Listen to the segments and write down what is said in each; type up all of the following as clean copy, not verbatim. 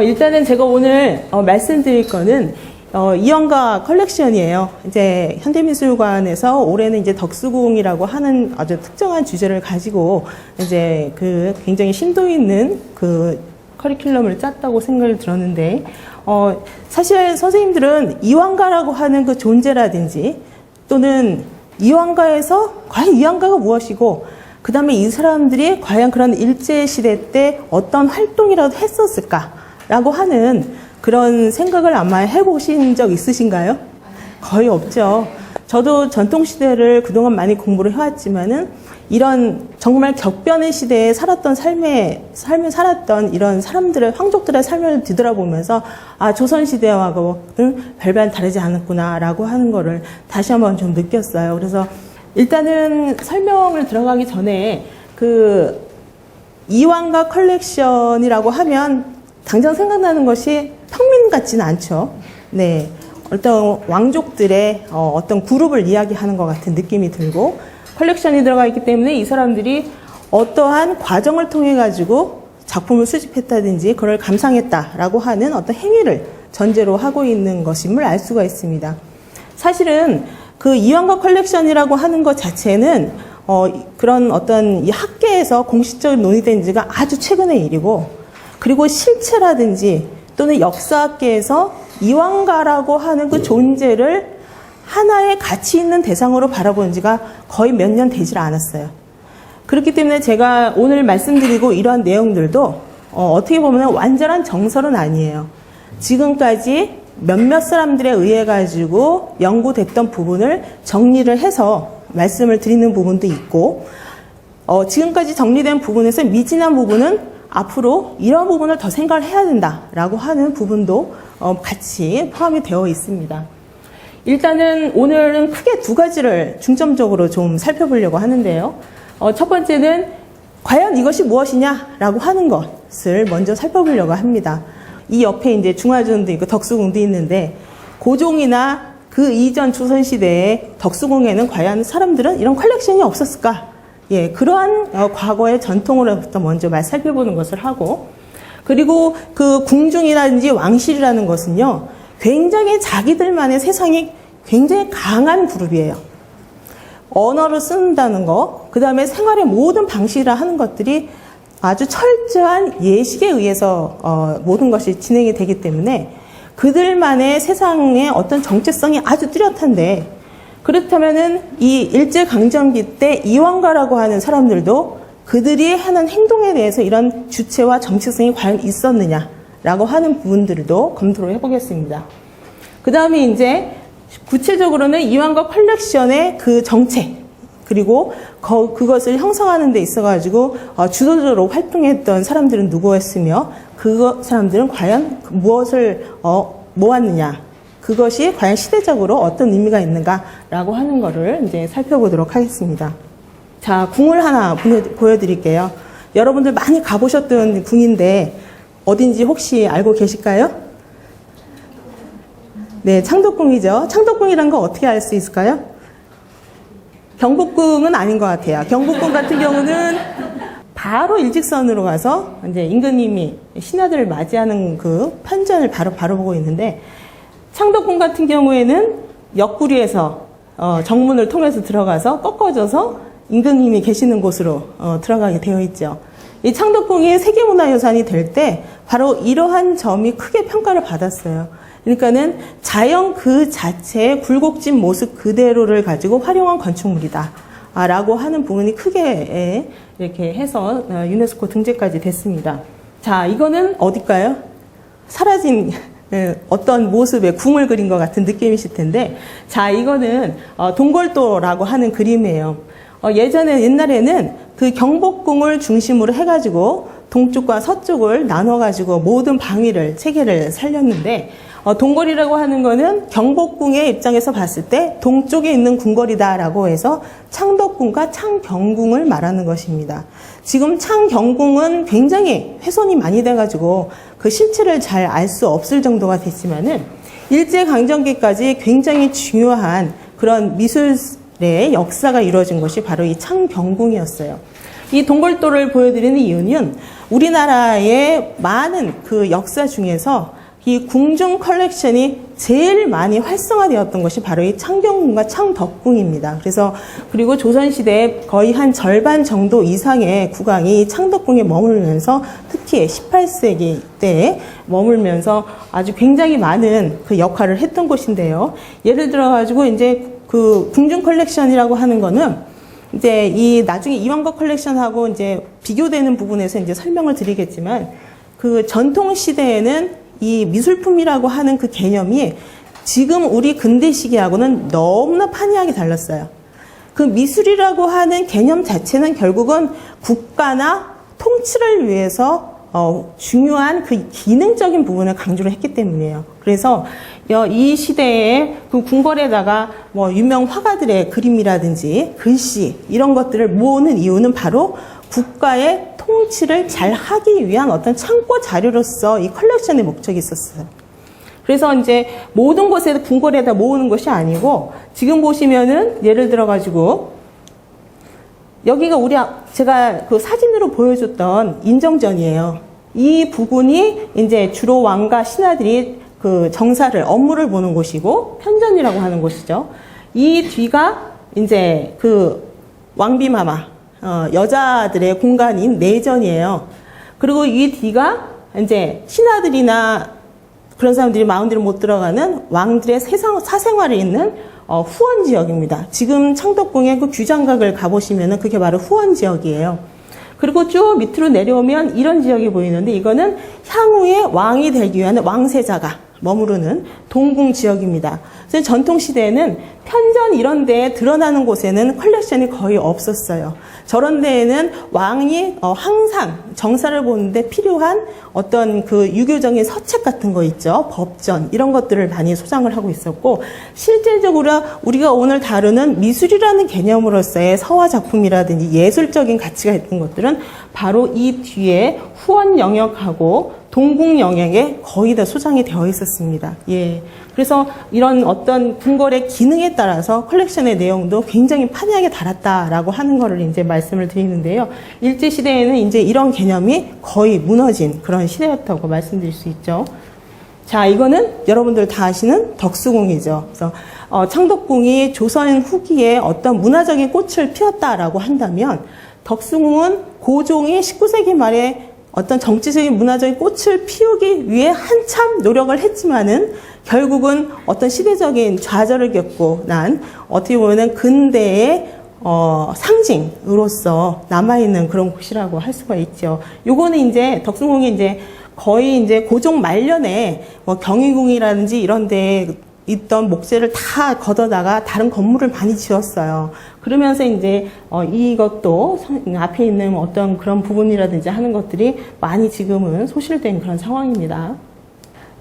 일단은 제가 오늘 말씀드릴 거는 이영가 컬렉션이에요. 이제 현대미술관에서 올해는 이제 덕수궁이라고 하는 아주 특정한 주제를 가지고 이제 그 굉장히 심도 있는 그 커리큘럼을 짰다고 생각을 들었는데, 사실 선생님들은 이황가라고 하는 그 존재라든지 또는 이황가에서 과연 이황가가 무엇이고, 그 다음에 이 사람들이 과연 그런 일제시대 때 어떤 활동이라도 했었을까라고 하는 그런 생각을 아마 해보신 적 있으신가요? 거의 없죠. 저도 전통시대를 그동안 많이 공부를 해왔지만은 이런 정말 격변의 시대에 살았던 삶을 살았던 이런 사람들의, 황족들의 삶을 뒤돌아보면서 조선시대와는 별반 다르지 않았구나라고 하는 거를 다시 한번 좀 느꼈어요. 그래서 일단은 설명을 들어가기 전에 그 이황가 컬렉션이라고 하면 당장 생각나는 것이 평민 같지는 않죠. 네, 어떤 왕족들의 어떤 그룹을 이야기하는 것 같은 느낌이 들고, 컬렉션이 들어가 있기 때문에 이 사람들이 어떠한 과정을 통해 가지고 작품을 수집했다든지 그걸 감상했다라고 하는 어떤 행위를 전제로 하고 있는 것임을 알 수가 있습니다. 사실은 그 이황가 컬렉션이라고 하는 것 자체는 그런 어떤 이 학계에서 공식적으로 논의된 지가 아주 최근의 일이고, 그리고 실체라든지 또는 역사학계에서 이황가라고 하는 그 존재를 하나의 가치 있는 대상으로 바라본 지가 거의 몇 년 되질 않았어요. 그렇기 때문에 제가 오늘 말씀드리고 이러한 내용들도 어떻게 보면 완전한 정설은 아니에요. 지금까지 몇몇 사람들에 의해 가지고 연구됐던 부분을 정리를 해서 말씀을 드리는 부분도 있고, 지금까지 정리된 부분에서 미진한 부분은 앞으로 이런 부분을 더 생각을 해야 된다라고 하는 부분도 같이 포함이 되어 있습니다. 일단은 오늘은 크게 두 가지를 중점적으로 좀 살펴보려고 하는데요. 첫 번째는 과연 이것이 무엇이냐라고 하는 것을 먼저 살펴보려고 합니다. 이 옆에 이제 중화전도 있고 덕수궁도 있는데, 고종이나 그 이전 조선시대의 덕수궁에는 과연 사람들은 이런 컬렉션이 없었을까? 예, 그러한 과거의 전통으로부터 먼저 살펴보는 것을 하고, 그리고 그 궁중이라든지 왕실이라는 것은요, 굉장히 자기들만의 세상이 굉장히 강한 그룹이에요. 언어를 쓴다는 거, 그 다음에 생활의 모든 방식이라 하는 것들이 아주 철저한 예식에 의해서 모든 것이 진행이 되기 때문에 그들만의 세상의 어떤 정체성이 아주 뚜렷한데, 그렇다면은 이 일제강점기 때 이황가라고 하는 사람들도 그들이 하는 행동에 대해서 이런 주체와 정체성이 과연 있었느냐라고 하는 부분들도 검토를 해보겠습니다. 그 다음에 이제 구체적으로는 이황가 컬렉션의 그 정책, 그리고 그것을 형성하는 데 있어가지고 주도적으로 활동했던 사람들은 누구였으며, 그 사람들은 과연 무엇을 모았느냐, 그것이 과연 시대적으로 어떤 의미가 있는가라고 하는 거를 이제 살펴보도록 하겠습니다. 자, 궁을 하나 보여드릴게요. 여러분들 많이 가보셨던 궁인데 어딘지 혹시 알고 계실까요? 네, 창덕궁이죠. 창덕궁이란 거 어떻게 알 수 있을까요? 경복궁은 아닌 것 같아요. 경복궁 같은 경우는 바로 일직선으로 가서 이제 임금님이 신하들을 맞이하는 그 편전을 바로 보고 있는데, 창덕궁 같은 경우에는 옆구리에서 정문을 통해서 들어가서 꺾어져서 임금님이 계시는 곳으로 들어가게 되어 있죠. 이 창덕궁이 세계문화유산이 될 때 바로 이러한 점이 크게 평가를 받았어요. 그러니까는 자연 그 자체의 굴곡진 모습 그대로를 가지고 활용한 건축물이다 라고 하는 부분이 크게 이렇게 해서 유네스코 등재까지 됐습니다. 자, 이거는 어딜까요? 사라진 어떤 모습의 궁을 그린 것 같은 느낌이실 텐데, 자, 이거는 동골도라고 하는 그림이에요. 옛날에는 그 경복궁을 중심으로 해가지고 동쪽과 서쪽을 나눠가지고 모든 방위를, 체계를 살렸는데, 동궐이라고 하는 거는 경복궁의 입장에서 봤을 때 동쪽에 있는 궁궐이다라고 해서 창덕궁과 창경궁을 말하는 것입니다. 지금 창경궁은 굉장히 훼손이 많이 돼가지고 그 실체를 잘 알 수 없을 정도가 됐지만은 일제강점기까지 굉장히 중요한 그런 미술의 역사가 이루어진 것이 바로 이 창경궁이었어요. 이 동골도를 보여드리는 이유는 우리나라의 많은 그 역사 중에서 이 궁중 컬렉션이 제일 많이 활성화되었던 것이 바로 이 창경궁과 창덕궁입니다. 그래서 그리고 조선시대에 거의 한 절반 정도 이상의 국왕이 창덕궁에 머물면서 특히 18세기 때에 머물면서 아주 굉장히 많은 그 역할을 했던 곳인데요. 예를 들어 가지고 이제 그 궁중 컬렉션이라고 하는 거는 이제 이 나중에 이완과 컬렉션하고 이제 비교되는 부분에서 이제 설명을 드리겠지만 그 전통 시대에는 이 미술품이라고 하는 그 개념이 지금 우리 근대 시기하고는 너무나 판이하게 달랐어요. 그 미술이라고 하는 개념 자체는 결국은 국가나 통치를 위해서 중요한 그 기능적인 부분을 강조를 했기 때문이에요. 그래서 이 시대에 그 궁궐에다가 뭐 유명 화가들의 그림이라든지 글씨 이런 것들을 모으는 이유는 바로 국가의 통치를 잘 하기 위한 어떤 참고 자료로서 이 컬렉션의 목적이 있었어요. 그래서 이제 모든 곳에 궁궐에다 모으는 것이 아니고 지금 보시면은 예를 들어 가지고 여기가 제가 그 사진으로 보여줬던 인정전이에요. 이 부분이 이제 주로 왕과 신하들이 그 정사를 업무를 보는 곳이고 편전이라고 하는 곳이죠. 이 뒤가 이제 그 왕비마마 여자들의 공간인 내전이에요. 그리고 이 뒤가 이제 신하들이나 그런 사람들이 마음대로 못 들어가는 왕들의 사생활이 있는 후원 지역입니다. 지금 창덕궁의 그 규장각을 가보시면은 그게 바로 후원 지역이에요. 그리고 쭉 밑으로 내려오면 이런 지역이 보이는데 이거는 향후에 왕이 되기 위한 왕세자가 머무르는 동궁 지역입니다. 그래서 전통 시대에는 편전 이런 데에 드러나는 곳에는 컬렉션이 거의 없었어요. 저런 데에는 왕이 항상 정사를 보는데 필요한 어떤 그 유교적인 서책 같은 거 있죠. 법전 이런 것들을 많이 소장을 하고 있었고 실제적으로 우리가 오늘 다루는 미술이라는 개념으로서의 서화 작품이라든지 예술적인 가치가 있는 것들은 바로 이 뒤에 후원 영역하고 동궁 영역에 거의 다 소장이 되어 있었습니다. 예. 그래서 이런 어떤 궁궐의 기능에 따라서 컬렉션의 내용도 굉장히 판이하게 달았다라고 하는 거를 이제 말씀을 드리는데요. 일제시대에는 이제 이런 개념이 거의 무너진 그런 시대였다고 말씀드릴 수 있죠. 자, 이거는 여러분들 다 아시는 덕수궁이죠. 그래서 창덕궁이 조선 후기에 어떤 문화적인 꽃을 피웠다라고 한다면 덕수궁은 고종이 19세기 말에 어떤 정치적인 문화적인 꽃을 피우기 위해 한참 노력을 했지만은 결국은 어떤 시대적인 좌절을 겪고 난 어떻게 보면은 근대의 상징으로서 남아있는 그런 곳이라고 할 수가 있죠. 요거는 이제 덕수궁이 이제 거의 이제 고종 말년에 뭐 경희궁이라든지 이런 데 있던 목재를 다 걷어다가 다른 건물을 많이 지었어요. 그러면서 이제 이것도 앞에 있는 어떤 그런 부분이라든지 하는 것들이 많이 지금은 소실된 그런 상황입니다.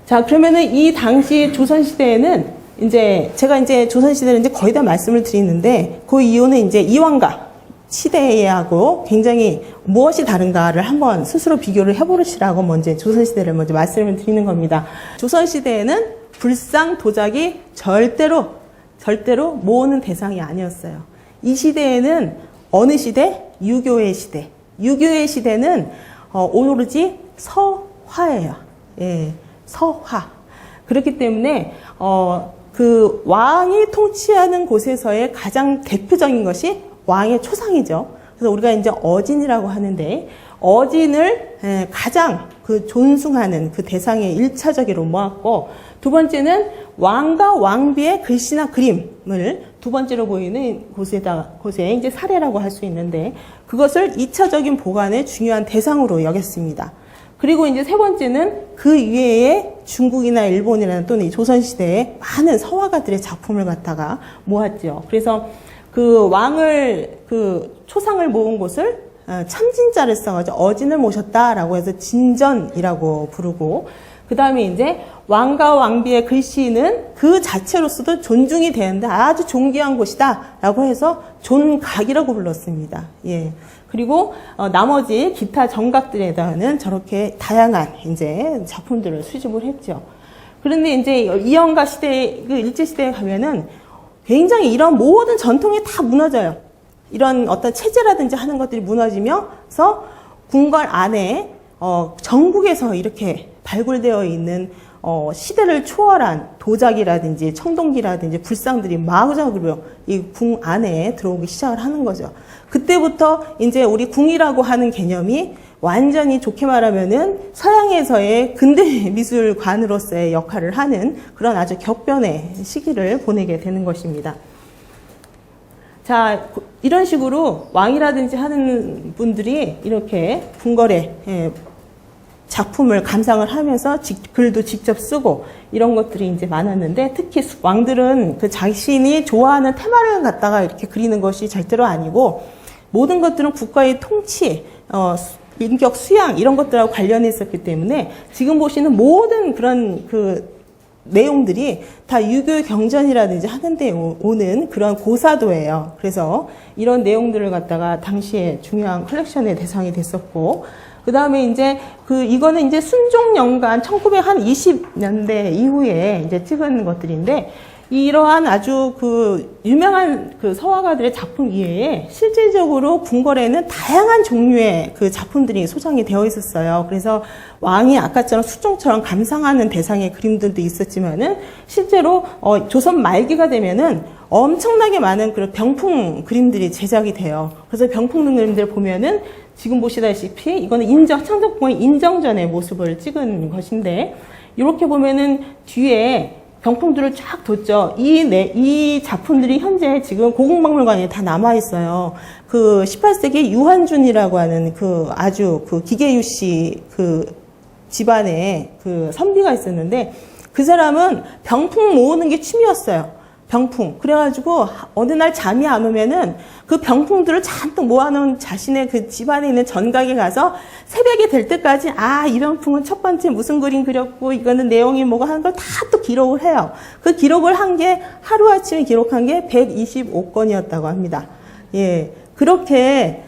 자, 그러면은 이 당시 조선시대에는 이제 제가 이제 조선시대를 이제 거의 다 말씀을 드리는데 그 이유는 이제 이왕가 시대하고 굉장히 무엇이 다른가를 한번 스스로 비교를 해보시라고 먼저 조선시대를 먼저 말씀을 드리는 겁니다. 조선시대에는 불상, 도자기 절대로 모으는 대상이 아니었어요. 이 시대에는 어느 시대? 유교의 시대. 유교의 시대는 오로지 서화예요. 예, 서화. 그렇기 때문에 그 왕이 통치하는 곳에서의 가장 대표적인 것이 왕의 초상이죠. 그래서 우리가 이제 어진이라고 하는데 어진을 가장 그 존숭하는 그 대상의 1차적으로 모았고 두 번째는 왕과 왕비의 글씨나 그림을 두 번째로 보이는 곳에 이제 사례라고 할 수 있는데 그것을 2차적인 보관의 중요한 대상으로 여겼습니다. 그리고 이제 세 번째는 그 이외에 중국이나 일본이나 또는 조선시대에 많은 서화가들의 작품을 갖다가 모았죠. 그래서 그 왕을 그 초상을 모은 곳을 참진자를 써가지고 어진을 모셨다라고 해서 진전이라고 부르고 그 다음에 이제 왕과 왕비의 글씨는 그 자체로서도 존중이 되는데 아주 존귀한 곳이다라고 해서 존각이라고 불렀습니다. 예. 그리고 나머지 기타 정각들에다가는 저렇게 다양한 이제 작품들을 수집을 했죠. 그런데 이제 이영가 시대, 그 일제 시대에 가면은 굉장히 이런 모든 전통이 다 무너져요. 이런 어떤 체제라든지 하는 것들이 무너지면서 궁궐 안에 전국에서 이렇게 발굴되어 있는 시대를 초월한 도자기라든지 청동기라든지 불상들이 마구잡이로 이 궁 안에 들어오기 시작을 하는 거죠. 그때부터 이제 우리 궁이라고 하는 개념이 완전히 좋게 말하면은 서양에서의 근대 미술관으로서의 역할을 하는 그런 아주 격변의 시기를 보내게 되는 것입니다. 자, 이런 식으로 왕이라든지 하는 분들이 이렇게 궁궐에 작품을 감상을 하면서 글도 직접 쓰고 이런 것들이 이제 많았는데, 특히 왕들은 그 자신이 좋아하는 테마를 갖다가 이렇게 그리는 것이 절대로 아니고, 모든 것들은 국가의 통치, 인격 수양 이런 것들하고 관련해 있었기 때문에 지금 보시는 모든 그런 그 내용들이 다 유교 경전이라든지 하는데 오는 그런 고사도예요. 그래서 이런 내용들을 갖다가 당시에 중요한 컬렉션의 대상이 됐었고, 그 다음에 이제 이거는 이제 순종연간 1920년대 이후에 이제 찍은 것들인데, 이러한 아주 유명한 서화가들의 작품 이외에 실질적으로 궁궐에는 다양한 종류의 작품들이 소장이 되어 있었어요. 그래서 왕이 아까처럼 수종처럼 감상하는 대상의 그림들도 있었지만은, 실제로 조선 말기가 되면은 엄청나게 많은 그런 병풍 그림들이 제작이 돼요. 그래서 병풍 그림들 보면은 지금 보시다시피 이거는 창덕궁의 인정전의 모습을 찍은 것인데, 이렇게 보면은 뒤에 병풍들을 쫙 뒀죠. 이 작품들이 현재 지금 고궁박물관에 다 남아있어요. 18세기 유한준이라고 하는 아주 기계유 씨 집안에 선비가 있었는데, 그 사람은 병풍 모으는 게 취미였어요. 병풍. 그래가지고 어느 날 잠이 안 오면은 그 병풍들을 잔뜩 모아놓은 자신의 집안에 있는 전각에 가서 새벽이 될 때까지 이 병풍은 첫 번째 무슨 그림 그렸고 이거는 내용이 뭐가 하는 걸 다 또 기록을 해요. 그 기록을 한 게 하루아침에 기록한 게 125건이었다고 합니다. 예. 그렇게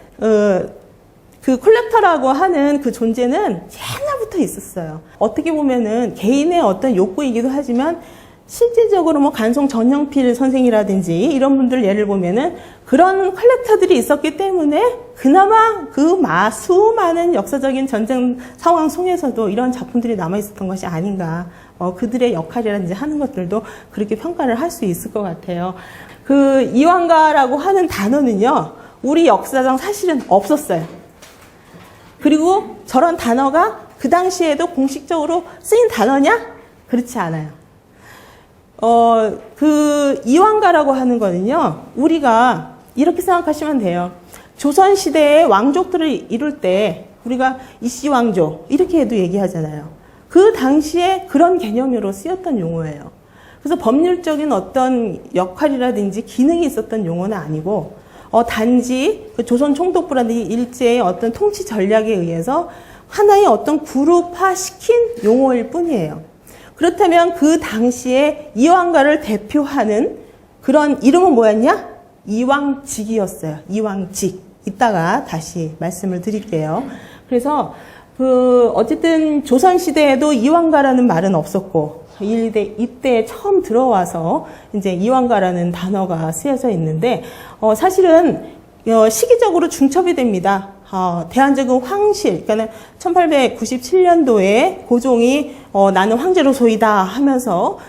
콜렉터라고 하는 존재는 옛날부터 있었어요. 어떻게 보면은 개인의 어떤 욕구이기도 하지만, 실질적으로 간송 전영필 선생이라든지 이런 분들 예를 보면은 그런 컬렉터들이 있었기 때문에 그나마 수많은 역사적인 전쟁 상황 속에서도 이런 작품들이 남아 있었던 것이 아닌가. 그들의 역할이라든지 하는 것들도 그렇게 평가를 할 수 있을 것 같아요. 이완가라고 하는 단어는요, 우리 역사상 사실은 없었어요. 그리고 저런 단어가 그 당시에도 공식적으로 쓰인 단어냐? 그렇지 않아요. 이완가라고 하는 거는요, 우리가 이렇게 생각하시면 돼요. 조선시대의 왕족들을 이룰 때 우리가 이씨왕조 이렇게 해도 얘기하잖아요. 그 당시에 그런 개념으로 쓰였던 용어예요. 그래서 법률적인 어떤 역할이라든지 기능이 있었던 용어는 아니고, 단지 조선 총독부라든지 일제의 어떤 통치 전략에 의해서 하나의 어떤 그룹화 시킨 용어일 뿐이에요. 그렇다면 그 당시에 이완가를 대표하는 그런 이름은 뭐였냐? 이왕직이었어요. 이왕직. 이따가 다시 말씀을 드릴게요. 그래서 어쨌든 조선시대에도 이완가라는 말은 없었고, 이때 처음 들어와서 이제 이완가라는 단어가 쓰여져 있는데, 사실은 시기적으로 중첩이 됩니다. 대한제국 황실, 그러니까 1897년도에 고종이 나는 황제로소이다 하면서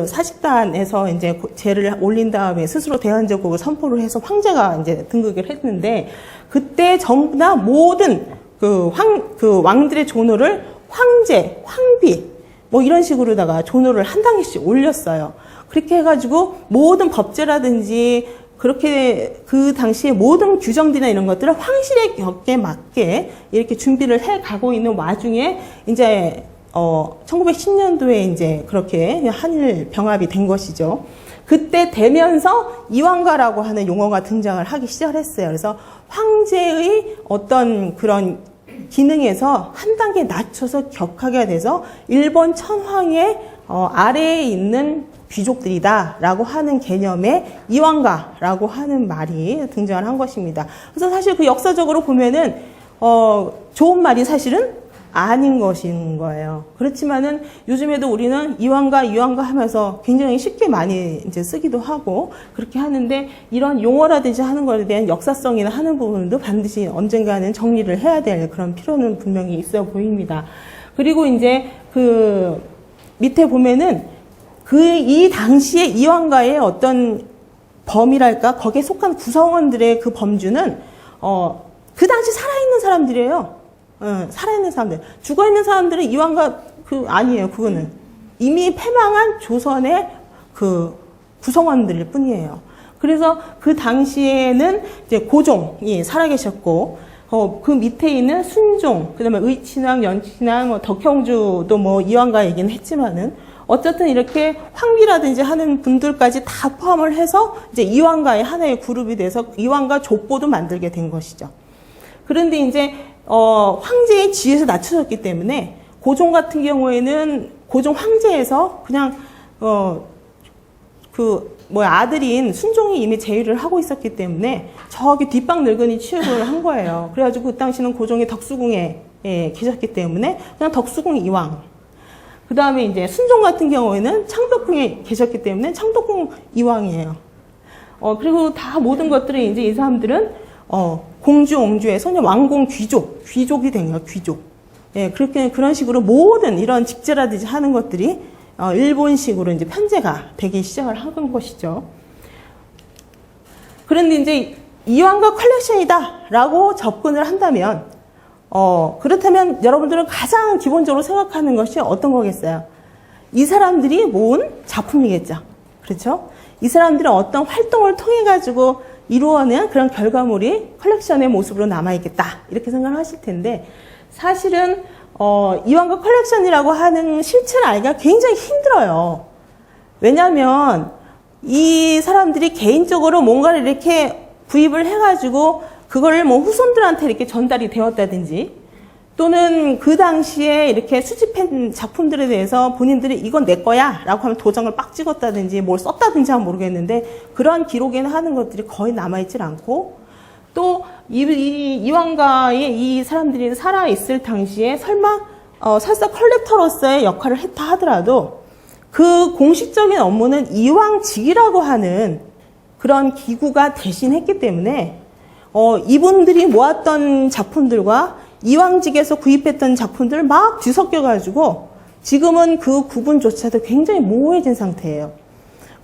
사식단에서 이제 제를 올린 다음에 스스로 대한제국을 선포를 해서 황제가 이제 등극을 했는데, 그때 전부 다 모든 왕들의 존호를 황제, 황비 뭐 이런 식으로다가 존호를 한 단계씩 올렸어요. 그렇게 해가지고 모든 법제라든지 그렇게 그 당시에 모든 규정들이나 이런 것들을 황실의 격에 맞게 이렇게 준비를 해 가고 있는 와중에 이제 1910년도에 이제 그렇게 한일 병합이 된 것이죠. 그때 되면서 이완가라고 하는 용어가 등장을 하기 시작했어요. 그래서 황제의 어떤 그런 기능에서 한 단계 낮춰서 격하게 돼서 일본 천황의 아래에 있는 귀족들이다라고 하는 개념의 이완가라고 하는 말이 등장을 한 것입니다. 그래서 사실 역사적으로 보면은 좋은 말이 사실은 아닌 것인 거예요. 그렇지만은 요즘에도 우리는 이왕가 하면서 굉장히 쉽게 많이 이제 쓰기도 하고 그렇게 하는데 이런 용어라든지 하는 것에 대한 역사성이나 하는 부분도 반드시 언젠가는 정리를 해야 될 그런 필요는 분명히 있어 보입니다. 그리고 이제 그 밑에 보면은 이 당시에 이왕가의 어떤 범이랄까 거기에 속한 구성원들의 그 범주는 그 당시 살아있는 사람들이에요. 살아있는 사람들. 죽어있는 사람들은 이왕가 아니에요. 그거는 이미 패망한 조선의 그 구성원들일 뿐이에요. 그래서 그 당시에는 이제 고종이 살아계셨고 그 밑에 있는 순종, 그다음에 의친왕, 연친왕, 덕형주도 뭐 이왕가 얘기는 했지만은 어쨌든 이렇게 황비라든지 하는 분들까지 다 포함을 해서 이제 이왕가의 하나의 그룹이 돼서 이왕가 족보도 만들게 된 것이죠. 그런데 이제 황제의 지위에서 낮춰졌기 때문에 고종 같은 경우에는 고종 황제에서 그냥 아들인 순종이 이미 제위를 하고 있었기 때문에 저기 뒷방 늙은이 취급을 한 거예요. 그래가지고 그 당시는 고종이 덕수궁에 계셨기 때문에 그냥 덕수궁 이왕. 그 다음에 이제 순종 같은 경우에는 창덕궁에 계셨기 때문에 창덕궁 이왕이에요. 그리고 다 모든 것들이 이제 이 사람들은 공주, 옹주에서 왕공 귀족이 된 거예요. 귀족. 예, 그렇게 그런 식으로 모든 이런 직제라든지 하는 것들이 일본식으로 이제 편제가 되기 시작을 한 것이죠. 그런데 이제 이왕가 컬렉션이다라고 접근을 한다면, 그렇다면 여러분들은 가장 기본적으로 생각하는 것이 어떤 거겠어요? 이 사람들이 모은 작품이겠죠. 그렇죠? 이 사람들은 어떤 활동을 통해 가지고 이루어낸 그런 결과물이 컬렉션의 모습으로 남아있겠다. 이렇게 생각을 하실 텐데, 사실은 이왕가 컬렉션이라고 하는 실체를 알기가 굉장히 힘들어요. 왜냐하면 이 사람들이 개인적으로 뭔가를 이렇게 구입을 해가지고 그걸 뭐 후손들한테 이렇게 전달이 되었다든지 또는 그 당시에 이렇게 수집한 작품들에 대해서 본인들이 이건 내 거야 라고 하면 도장을 빡 찍었다든지 뭘 썼다든지 하면 모르겠는데 그러한 기록에는 하는 것들이 거의 남아있질 않고 또 이왕가에 이 사람들이 살아있을 당시에 설사 컬렉터로서의 역할을 했다 하더라도 그 공식적인 업무는 이왕직이라고 하는 그런 기구가 대신했기 때문에 이분들이 모았던 작품들과 이왕직에서 구입했던 작품들을 막 뒤섞여가지고 지금은 그 구분조차도 굉장히 모호해진 상태예요.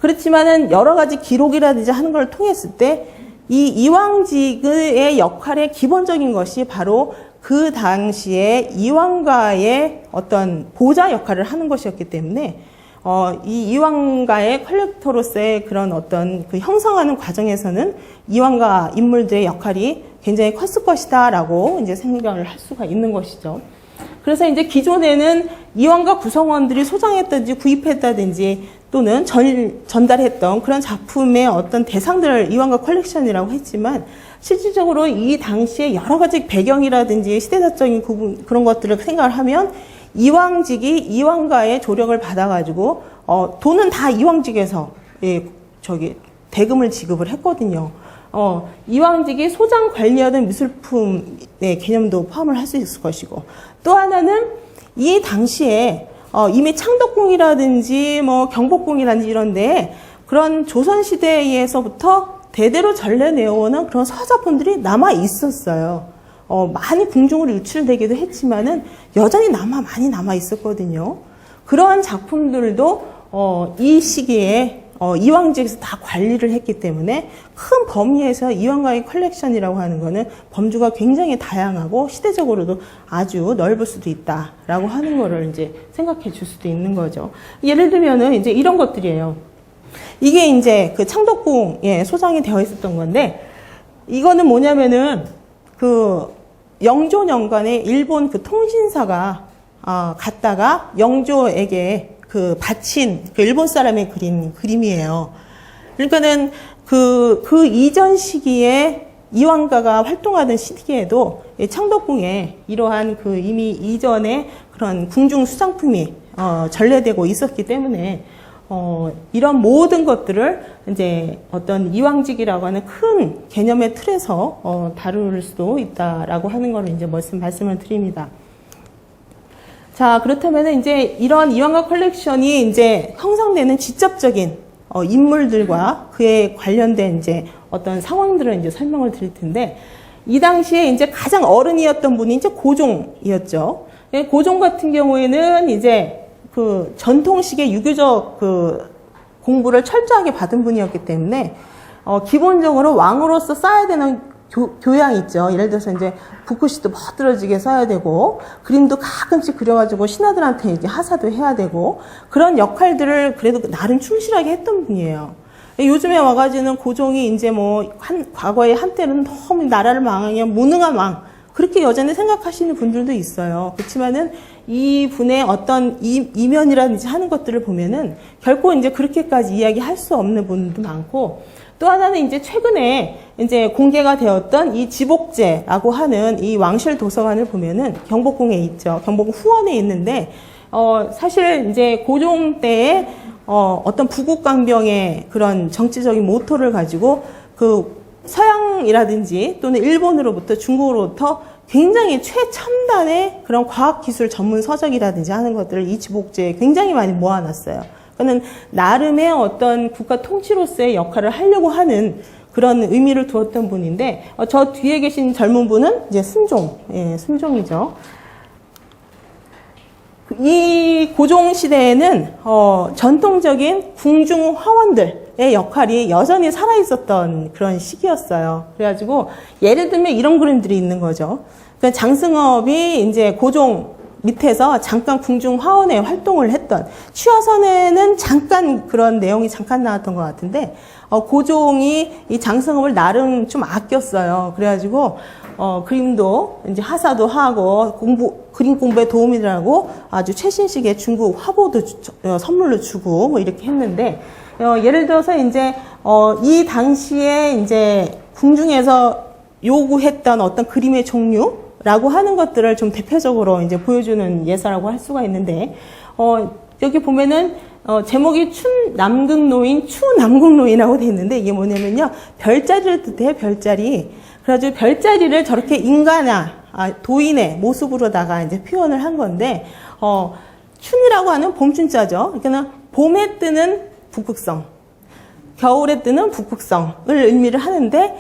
그렇지만은 여러 가지 기록이라든지 하는 걸 통했을 때 이 이왕직의 역할의 기본적인 것이 바로 그 당시에 이왕가의 어떤 보좌 역할을 하는 것이었기 때문에 이 이왕가의 컬렉터로서의 그런 어떤 그 형성하는 과정에서는 이왕가 인물들의 역할이 굉장히 컸을 것이다라고 이제 생각을 할 수가 있는 것이죠. 그래서 이제 기존에는 이왕가 구성원들이 소장했든지 구입했다든지 또는 전달했던 그런 작품의 어떤 대상들을 이왕가 컬렉션이라고 했지만 실질적으로 이 당시에 여러 가지 배경이라든지 시대사적인 그런 것들을 생각을 하면 이왕직이 이왕가의 조력을 받아가지고 돈은 다 이왕직에서 대금을 지급을 했거든요. 이왕직이 소장 관리하던 미술품의 개념도 포함을 할 수 있을 것이고 또 하나는 이 당시에 이미 창덕궁이라든지 뭐 경복궁이라든지 이런데 그런 조선시대에서부터 대대로 전래내어오는 그런 서작품들이 남아 있었어요. 많이 궁중으로 유출되기도 했지만은 여전히 많이 남아 있었거든요. 그러한 작품들도 이 시기에 이왕직에서 다 관리를 했기 때문에 큰 범위에서 이왕가의 컬렉션이라고 하는 거는 범주가 굉장히 다양하고 시대적으로도 아주 넓을 수도 있다라고 하는 거를 이제 생각해 줄 수도 있는 거죠. 예를 들면은 이제 이런 것들이에요. 이게 이제 그 창덕궁에 소장이 되어 있었던 건데 이거는 뭐냐면은 그 영조년간에 일본 그 통신사가 갔다가 영조에게 그 바친 그 일본 사람이 그린 그림이에요. 그러니까는 그 이전 시기에 이왕가가 활동하던 시기에도 창덕궁에 이러한 그 이미 이전에 그런 궁중 수장품이 전래되고 있었기 때문에 이런 모든 것들을 이제 어떤 이왕직이라고 하는 큰 개념의 틀에서 다룰 수도 있다라고 하는 거를 이제 말씀을 드립니다. 자, 그렇다면 이제 이런 이완가 컬렉션이 이제 형성되는 직접적인 인물들과 그에 관련된 이제 어떤 상황들을 이제 설명을 드릴 텐데, 이 당시에 이제 가장 어른이었던 분이 이제 고종이었죠. 고종 같은 경우에는 이제 그 전통식의 유교적 그 공부를 철저하게 받은 분이었기 때문에 기본적으로 왕으로서 쌓아야 되는 교양이 있죠. 예를 들어서 이제 붓글씨도 멋들어지게 써야 되고, 그림도 가끔씩 그려가지고 신하들한테 이제 하사도 해야 되고, 그런 역할들을 그래도 나름 충실하게 했던 분이에요. 요즘에 와가지고는 고종이 이제 과거에 한때는 너무 나라를 망하게 무능한 왕, 그렇게 여전히 생각하시는 분들도 있어요. 그렇지만은 이 분의 어떤 이면이라든지 하는 것들을 보면은 결코 이제 그렇게까지 이야기할 수 없는 분도 많고, 또 하나는 이제 최근에 이제 공개가 되었던 이 지복제라고 하는 이 왕실 도서관을 보면은 경복궁에 있죠. 경복궁 후원에 있는데, 사실 이제 고종 때에 어떤 부국강병의 그런 정치적인 모토를 가지고 그 서양이라든지 또는 일본으로부터 중국으로부터 굉장히 최첨단의 그런 과학기술 전문 서적이라든지 하는 것들을 이 지복제에 굉장히 많이 모아놨어요. 그는 나름의 어떤 국가 통치로서의 역할을 하려고 하는 그런 의미를 두었던 분인데, 저 뒤에 계신 젊은 분은 이제 순종, 순종이죠. 이 고종 시대에는 전통적인 궁중 화원들의 역할이 여전히 살아 있었던 그런 시기였어요. 그래가지고 예를 들면 이런 그림들이 있는 거죠. 그러니까 장승업이 이제 고종 밑에서 잠깐 궁중 화원에 활동을 했던, 취하선에는 잠깐 그런 내용이 잠깐 나왔던 것 같은데, 고종이 이 장승업을 나름 좀 아꼈어요. 그래가지고 그림도 이제 하사도 하고 그림 공부에 도움이 되라고 아주 최신식의 중국 화보도 선물로 주고 뭐 이렇게 했는데, 예를 들어서 이제 이 당시에 이제 궁중에서 요구했던 어떤 그림의 종류라고 하는 것들을 좀 대표적으로 이제 보여주는 예사라고 할 수가 있는데, 여기 보면은 제목이 춘남극노인, 추남극노인이라고 돼 있는데, 이게 뭐냐면요, 별자리를 뜻해요. 별자리. 그래가지고 별자리를 저렇게 인간화, 도인의 모습으로다가 이제 표현을 한 건데, 춘이라고 하는 봄춘자죠. 그러니까 봄에 뜨는 북극성, 겨울에 뜨는 북극성을 의미를 하는데,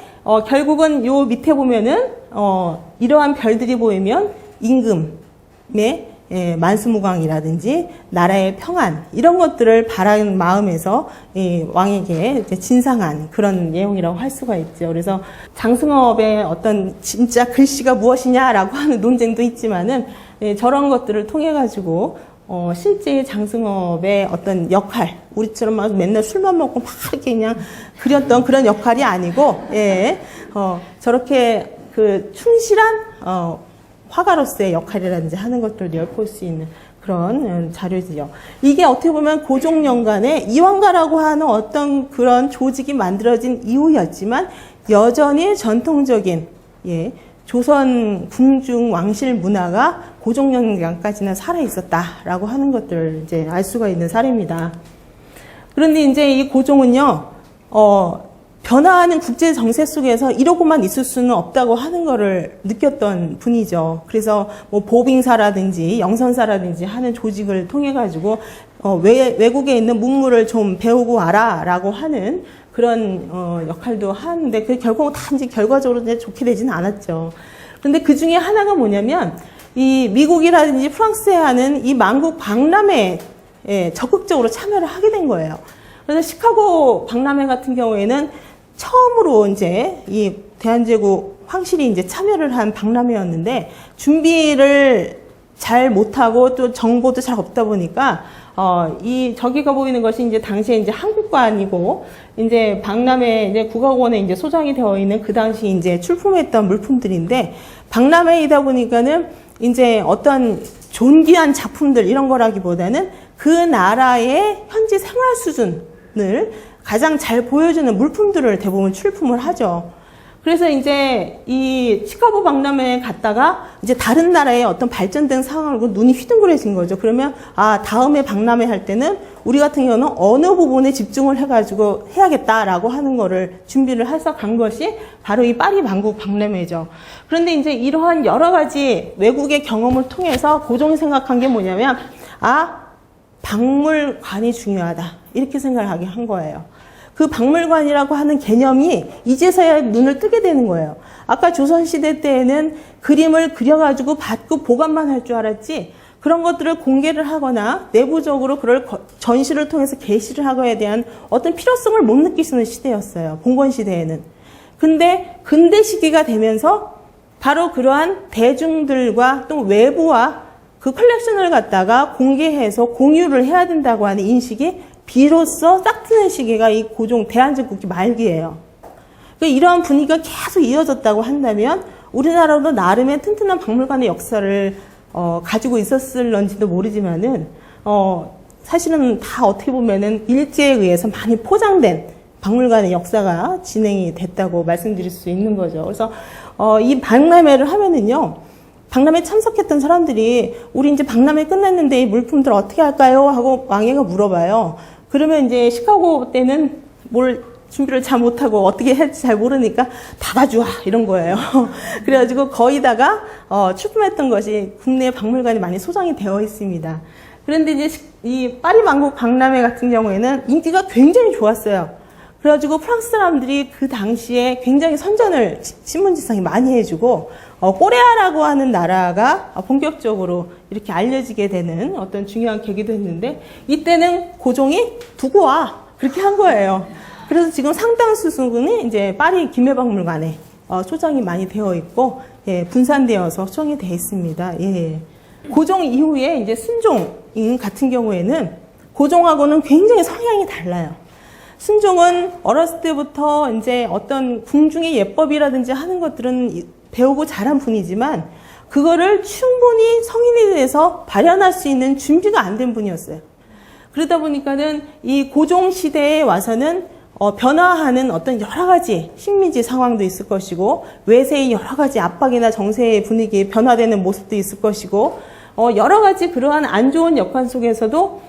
결국은 요 밑에 보면은 이러한 별들이 보이면 임금의 만수무강이라든지 나라의 평안, 이런 것들을 바라는 마음에서 왕에게 이제 진상한 그런 내용이라고 할 수가 있죠. 그래서 장승업의 어떤 진짜 글씨가 무엇이냐라고 하는 논쟁도 있지만은, 저런 것들을 통해 가지고 실제 장승업의 어떤 역할, 우리처럼 막 맨날 술만 먹고 막 이렇게 그냥 그렸던 그런 역할이 아니고, 저렇게 그 충실한 화가로서의 역할이라든지 하는 것들을 엿볼 수 있는 그런 자료지요. 이게 어떻게 보면 고종년간에 이완가라고 하는 어떤 그런 조직이 만들어진 이후였지만, 여전히 전통적인 조선 궁중 왕실 문화가 고종년간까지는 살아 있었다라고 하는 것들을 이제 알 수가 있는 사례입니다. 그런데 이제 이 고종은요, 변화하는 국제 정세 속에서 이러고만 있을 수는 없다고 하는 거를 느꼈던 분이죠. 그래서 뭐 보빙사라든지 영선사라든지 하는 조직을 통해 가지고 외국에 있는 문물을 좀 배우고 와라라고 하는 그런 역할도 하는데, 그 결국 단지 결과적으로 이제 좋게 되지는 않았죠. 그런데 그 중에 하나가 뭐냐면, 이 미국이라든지 프랑스에 하는 이 만국 박람회에 적극적으로 참여를 하게 된 거예요. 그래서 시카고 박람회 같은 경우에는 처음으로 이제 이 대한제국 황실이 이제 참여를 한 박람회였는데, 준비를 잘 못하고 또 정보도 잘 없다 보니까, 저기가 보이는 것이 이제 당시에 이제 한국관이고, 이제 박람회 이제 국악원에 이제 소장이 되어 있는 그 당시 이제 출품했던 물품들인데, 박람회이다 보니까는 이제 어떤 존귀한 작품들 이런 거라기보다는 그 나라의 현지 생활 수준을 가장 잘 보여주는 물품들을 대부분 출품을 하죠. 그래서 이제 이 시카고 박람회에 갔다가 이제 다른 나라의 어떤 발전된 상황을 보고 눈이 휘둥그레진 거죠. 그러면 아, 다음에 박람회 할 때는 우리 같은 경우는 어느 부분에 집중을 해가지고 해야겠다라고 하는 거를 준비를 해서 간 것이 바로 이 파리 만국 박람회죠. 그런데 이제 이러한 여러 가지 외국의 경험을 통해서 고종이 생각한 게 뭐냐면 아, 박물관이 중요하다. 이렇게 생각을 하게 한 거예요. 그 박물관이라고 하는 개념이 이제서야 눈을 뜨게 되는 거예요. 아까 조선시대 때에는 그림을 그려가지고 받고 보관만 할 줄 알았지 그런 것들을 공개를 하거나 내부적으로 그걸 전시를 통해서 게시를 하거에 대한 어떤 필요성을 못 느끼시는 시대였어요. 봉건 시대에는. 근데 근대 시기가 되면서 바로 그러한 대중들과 또 외부와 그 컬렉션을 갖다가 공개해서 공유를 해야 된다고 하는 인식이 비로소 싹 트는 시기가 이 고종 대한제국기 말기예요. 그러니까 이러한 분위기가 계속 이어졌다고 한다면 우리나라도 나름의 튼튼한 박물관의 역사를 가지고 있었을런지도 모르지만은 사실은 다 어떻게 보면은 일제에 의해서 많이 포장된 박물관의 역사가 진행이 됐다고 말씀드릴 수 있는 거죠. 그래서 이 박람회를 하면은요. 박람회 참석했던 사람들이 우리 이제 박람회 끝났는데 이 물품들 어떻게 할까요? 하고 왕爷가 물어봐요. 그러면 이제 시카고 때는 뭘 준비를 잘 못하고 어떻게 할지 잘 모르니까 다 가져와 이런 거예요. 그래가지고 거의다가 출품했던 것이 국내 박물관에 많이 소장이 되어 있습니다. 그런데 이제 이 파리 만국 박람회 같은 경우에는 인기가 굉장히 좋았어요. 그래가지고 프랑스 사람들이 그 당시에 굉장히 선전을 신문지상에 많이 해주고 꼬레아라고 하는 나라가 본격적으로 이렇게 알려지게 되는 어떤 중요한 계기도 했는데 이때는 고종이 두고 와 그렇게 한 거예요. 그래서 지금 상당수 수는 이제 파리 김해박물관에 소장이 많이 되어 있고 예, 분산되어서 소장이 되어 있습니다. 예. 고종 이후에 이제 순종 같은 경우에는 고종하고는 굉장히 성향이 달라요. 순종은 어렸을 때부터 이제 어떤 궁중의 예법이라든지 하는 것들은 배우고 자란 분이지만 그거를 충분히 성인이 돼서 발현할 수 있는 준비가 안 된 분이었어요. 그러다 보니까는 이 고종 시대에 와서는 변화하는 어떤 여러 가지 식민지 상황도 있을 것이고 외세의 여러 가지 압박이나 정세의 분위기에 변화되는 모습도 있을 것이고 여러 가지 그러한 안 좋은 여건 속에서도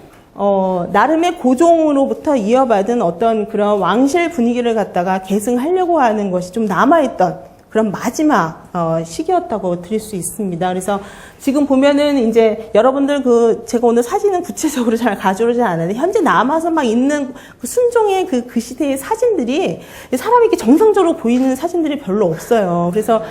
나름의 고종으로부터 이어받은 어떤 그런 왕실 분위기를 갖다가 계승하려고 하는 것이 좀 남아있던 그런 마지막 시기였다고 드릴 수 있습니다. 그래서 지금 보면은 이제 여러분들 제가 오늘 사진은 구체적으로 잘 가져오지 않았는데 현재 남아서 막 있는 그 순종의 그 시대의 사진들이 사람이 이렇게 정상적으로 보이는 사진들이 별로 없어요. 그래서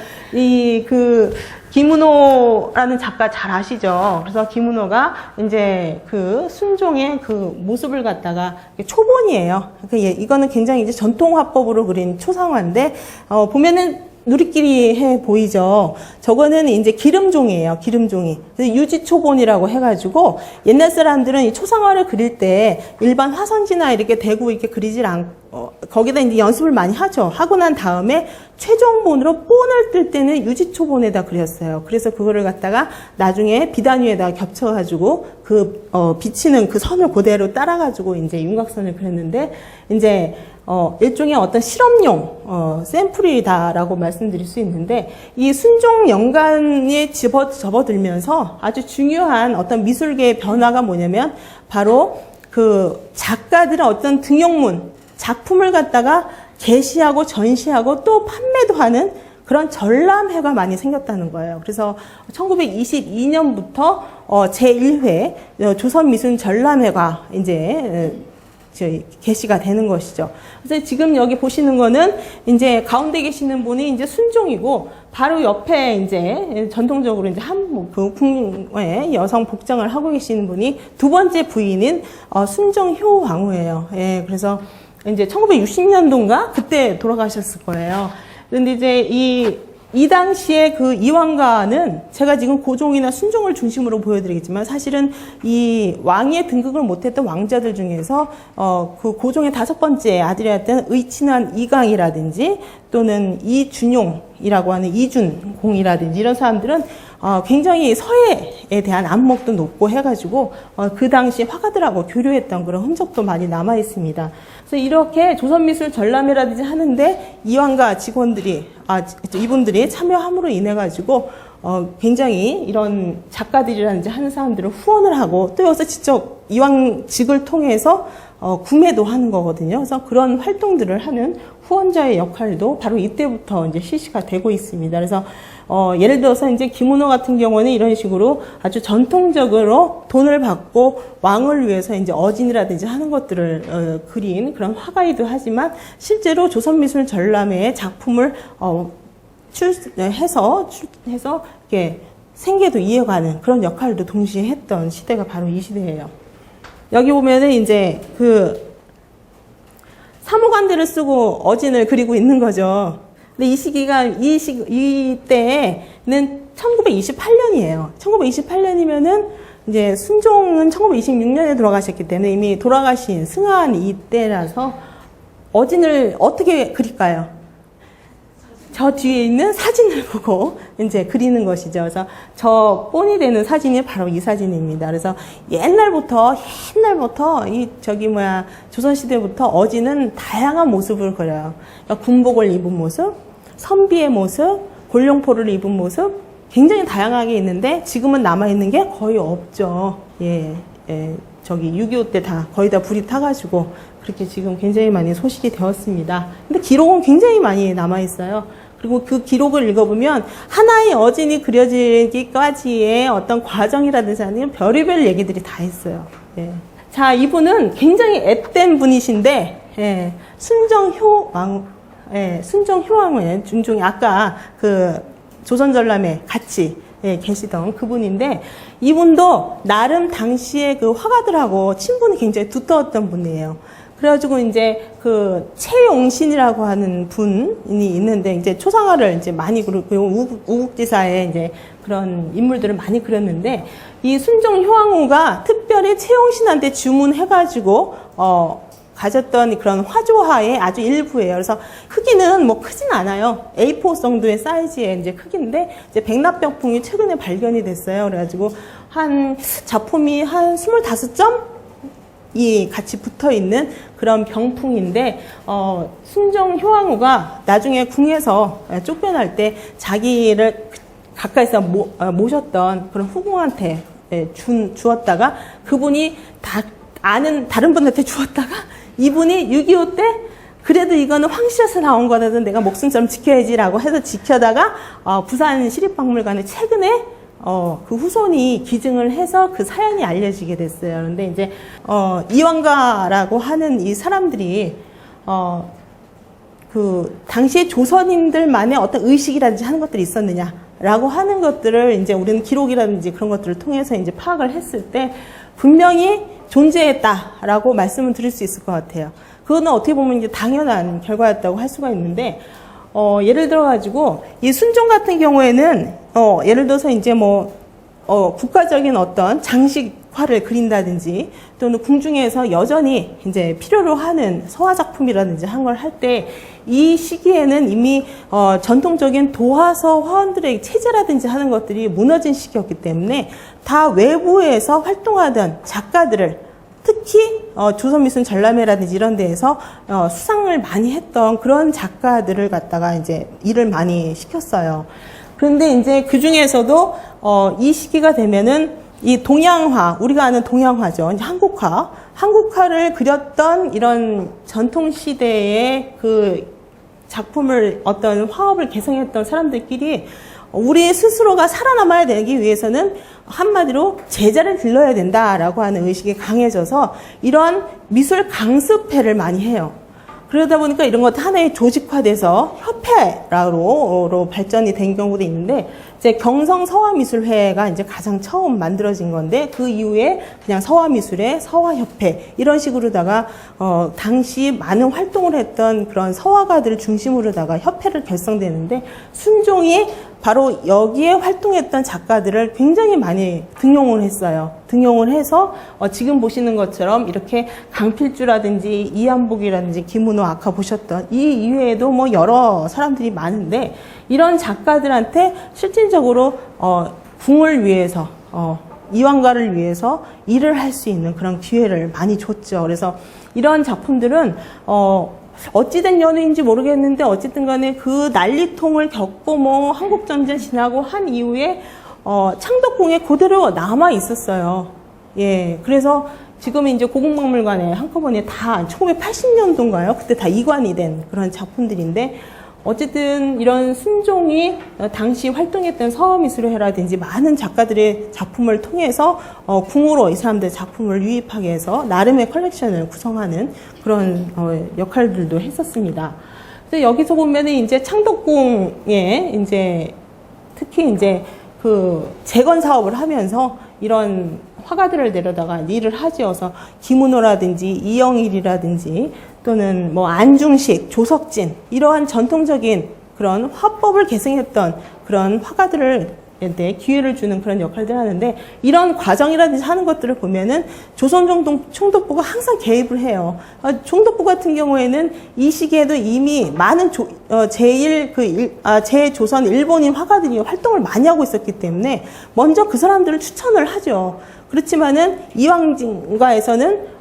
김은호라는 작가 잘 아시죠? 그래서 김은호가 이제 그 순종의 그 모습을 갖다가 초본이에요. 그러니까 이거는 굉장히 이제 전통 화법으로 그린 초상화인데 보면은 누리끼리 해 보이죠. 저거는 이제 기름종이에요. 기름종이. 그래서 유지초본이라고 해가지고 옛날 사람들은 이 초상화를 그릴 때 일반 화선지나 이렇게 대고 이렇게 그리질 않고 거기다 이제 연습을 많이 하죠. 하고 난 다음에 최종본으로 본을 뜰 때는 유지초본에다 그렸어요. 그래서 그거를 갖다가 나중에 비단 위에다 겹쳐가지고 비치는 그 선을 그대로 따라가지고 이제 윤곽선을 그렸는데 이제 일종의 어떤 실험용 샘플이다라고 말씀드릴 수 있는데 이 순종 연간에 접어들면서 아주 중요한 어떤 미술계의 변화가 뭐냐면 바로 그 작가들의 어떤 등용문 작품을 갖다가 게시하고 전시하고 또 판매도 하는 그런 전람회가 많이 생겼다는 거예요. 그래서 1922년부터 제1회 조선미술 전람회가 이제 게시가 되는 것이죠. 그래서 지금 여기 보시는 거는 이제 가운데 계시는 분이 이제 순종이고 바로 옆에 이제 전통적으로 이제 한국 궁의 여성 복장을 하고 계시는 분이 두 번째 부인인 순종효 왕후예요. 예, 그래서 이제 1960년도인가 그때 돌아가셨을 거예요. 그런데 이제 이 당시에 그 이왕가는 제가 지금 고종이나 순종을 중심으로 보여드리겠지만 사실은 이 왕위에 등극을 못했던 왕자들 중에서 그 고종의 5번째 아들이었던 의친한 이강이라든지 또는 이준용 이라고 하는 이준공이라든지 이런 사람들은 굉장히 서예에 대한 안목도 높고 해가지고 그 당시 화가들하고 교류했던 그런 흔적도 많이 남아 있습니다. 그래서 이렇게 조선미술 전람회라든지 하는데 이완가 직원들이 이분들이 참여함으로 인해 가지고 굉장히 이런 작가들이라든지 하는 사람들을 후원을 하고 또 여기서 직접 이왕직을 통해서 구매도 하는 거거든요. 그래서 그런 활동들을 하는 후원자의 역할도 바로 이때부터 이제 실시가 되고 있습니다. 그래서 예를 들어서 이제 김은호 같은 경우는 이런 식으로 아주 전통적으로 돈을 받고 왕을 위해서 이제 어진이라든지 하는 것들을 그린 그런 화가이기도 하지만 실제로 조선미술 전람회의 작품을 해서 이렇게 생계도 이어가는 그런 역할도 동시에 했던 시대가 바로 이 시대예요. 여기 보면은 이제 그 사무관대를 쓰고 어진을 그리고 있는 거죠. 근데 이때에는 1928년이에요. 1928년이면은 이제 순종은 1926년에 돌아가셨기 때문에 이미 돌아가신 승하한 이때라서 어진을 어떻게 그릴까요? 저 뒤에 있는 사진을 보고 이제 그리는 것이죠. 그래서 저 본이 되는 사진이 바로 이 사진입니다. 그래서 옛날부터 조선시대부터 어진은 다양한 모습을 그려요. 그러니까 군복을 입은 모습, 선비의 모습, 골룡포를 입은 모습, 굉장히 다양하게 있는데 지금은 남아있는 게 거의 없죠. 저기 6.25 때 거의 다 불이 타가지고 그렇게 지금 굉장히 많이 소실이 되었습니다. 근데 기록은 굉장히 많이 남아있어요. 그리고 그 기록을 읽어보면 하나의 어진이 그려지기까지의 어떤 과정이라든지 아니면 별의별 얘기들이 다 있어요. 자, 이분은 굉장히 앳된 분이신데, 순정효왕의 중종이 아까 그 조선전람회 같이 계시던 그분인데, 이분도 나름 당시에 그 화가들하고 친분이 굉장히 두터웠던 분이에요. 그래가지고 이제 그 최용신이라고 하는 분이 있는데 이제 초상화를 이제 많이 그리고 우국지사에 이제 그런 인물들을 많이 그렸는데 이 순정효왕후가 특별히 최용신한테 주문해가지고 가졌던 그런 화조화의 아주 일부예요. 그래서 크기는 뭐 크진 않아요. A4 정도의 사이즈의 이제 크기인데 이제 백납병풍이 최근에 발견이 됐어요. 그래가지고 한 작품이 한 25점? 이 같이 붙어 있는 그런 병풍인데, 순정효왕후가 나중에 궁에서 쫓겨날 때 자기를 가까이서 모셨던 그런 후궁한테 주었다가 그분이 아는 다른 분한테 주었다가 이분이 6.25 때 그래도 이거는 황실에서 나온 거라도 내가 목숨처럼 지켜야지라고 해서 지켜다가 부산 시립박물관에 최근에 그 후손이 기증을 해서 그 사연이 알려지게 됐어요. 그런데 이제, 이완가라고 하는 이 사람들이, 그, 당시에 조선인들만의 어떤 의식이라든지 하는 것들이 있었느냐라고 하는 것들을 이제 우리는 기록이라든지 그런 것들을 통해서 이제 파악을 했을 때 분명히 존재했다라고 말씀을 드릴 수 있을 것 같아요. 그거는 어떻게 보면 이제 당연한 결과였다고 할 수가 있는데, 예를 들어가지고, 이 순종 같은 경우에는, 예를 들어서 이제 국가적인 어떤 장식화를 그린다든지, 또는 궁중에서 여전히 이제 필요로 하는 서화작품이라든지 한 걸 할 때, 이 시기에는 이미, 전통적인 도화서 화원들의 체제라든지 하는 것들이 무너진 시기였기 때문에, 다 외부에서 활동하던 작가들을 특히 조선미술 전람회라든지 이런 데에서 수상을 많이 했던 그런 작가들을 갖다가 이제 일을 많이 시켰어요. 그런데 이제 그 중에서도 이 시기가 되면은 이 동양화, 우리가 아는 동양화죠. 이제 한국화를 그렸던 이런 전통 시대의 그 작품을 어떤 화업을 개성했던 사람들끼리 우리 스스로가 살아남아야 되기 위해서는 한마디로 제자를 길러야 된다라고 하는 의식이 강해져서 이런 미술 강습회를 많이 해요. 그러다 보니까 이런 것 하나의 조직화돼서 협회로 발전이 된 경우도 있는데 이제 경성 서화미술회가 이제 가장 처음 만들어진 건데, 그 이후에 그냥 서화미술회, 서화협회 이런 식으로다가 당시 많은 활동을 했던 그런 서화가들을 중심으로다가 협회를 결성되는데, 순종이 바로 여기에 활동했던 작가들을 굉장히 많이 등용을 했어요. 등용을 해서 지금 보시는 것처럼 이렇게 강필주라든지 이한복이라든지 김은호 아까 보셨던 이 이외에도 뭐 여러 사람들이 많은데, 이런 작가들한테 실질적으로 궁을 위해서 이황가를 위해서 일을 할 수 있는 그런 기회를 많이 줬죠. 그래서 이런 작품들은 어찌된 연유인지 모르겠는데 어쨌든 간에 그 난리통을 겪고 뭐 한국전쟁 지나고 한 이후에 창덕궁에 그대로 남아 있었어요. 예. 그래서 지금 이제 고궁박물관에 한꺼번에 다 1980년도인가요? 그때 다 이관이 된 그런 작품들인데, 어쨌든 이런 순종이 당시 활동했던 서화미술회라든지 많은 작가들의 작품을 통해서 궁으로 이 사람들의 작품을 유입하게 해서 나름의 컬렉션을 구성하는 그런 역할들도 했었습니다. 그래서 여기서 보면은 이제 창덕궁에 이제 특히 이제 그 재건 사업을 하면서 이런 화가들을 내려다가 일을 하지어서 김은호라든지 이영일이라든지 또는 뭐 안중식, 조석진 이러한 전통적인 그런 화법을 계승했던 그런 화가들을 기회를 주는 그런 역할들을 하는데, 이런 과정이라든지 하는 것들을 보면은 조선 총독부가 항상 개입을 해요. 총독부 같은 경우에는 이 시기에도 이미 많은 제조선 일본인 화가들이 활동을 많이 하고 있었기 때문에 먼저 그 사람들을 추천을 하죠. 그렇지만은 이황진가에서는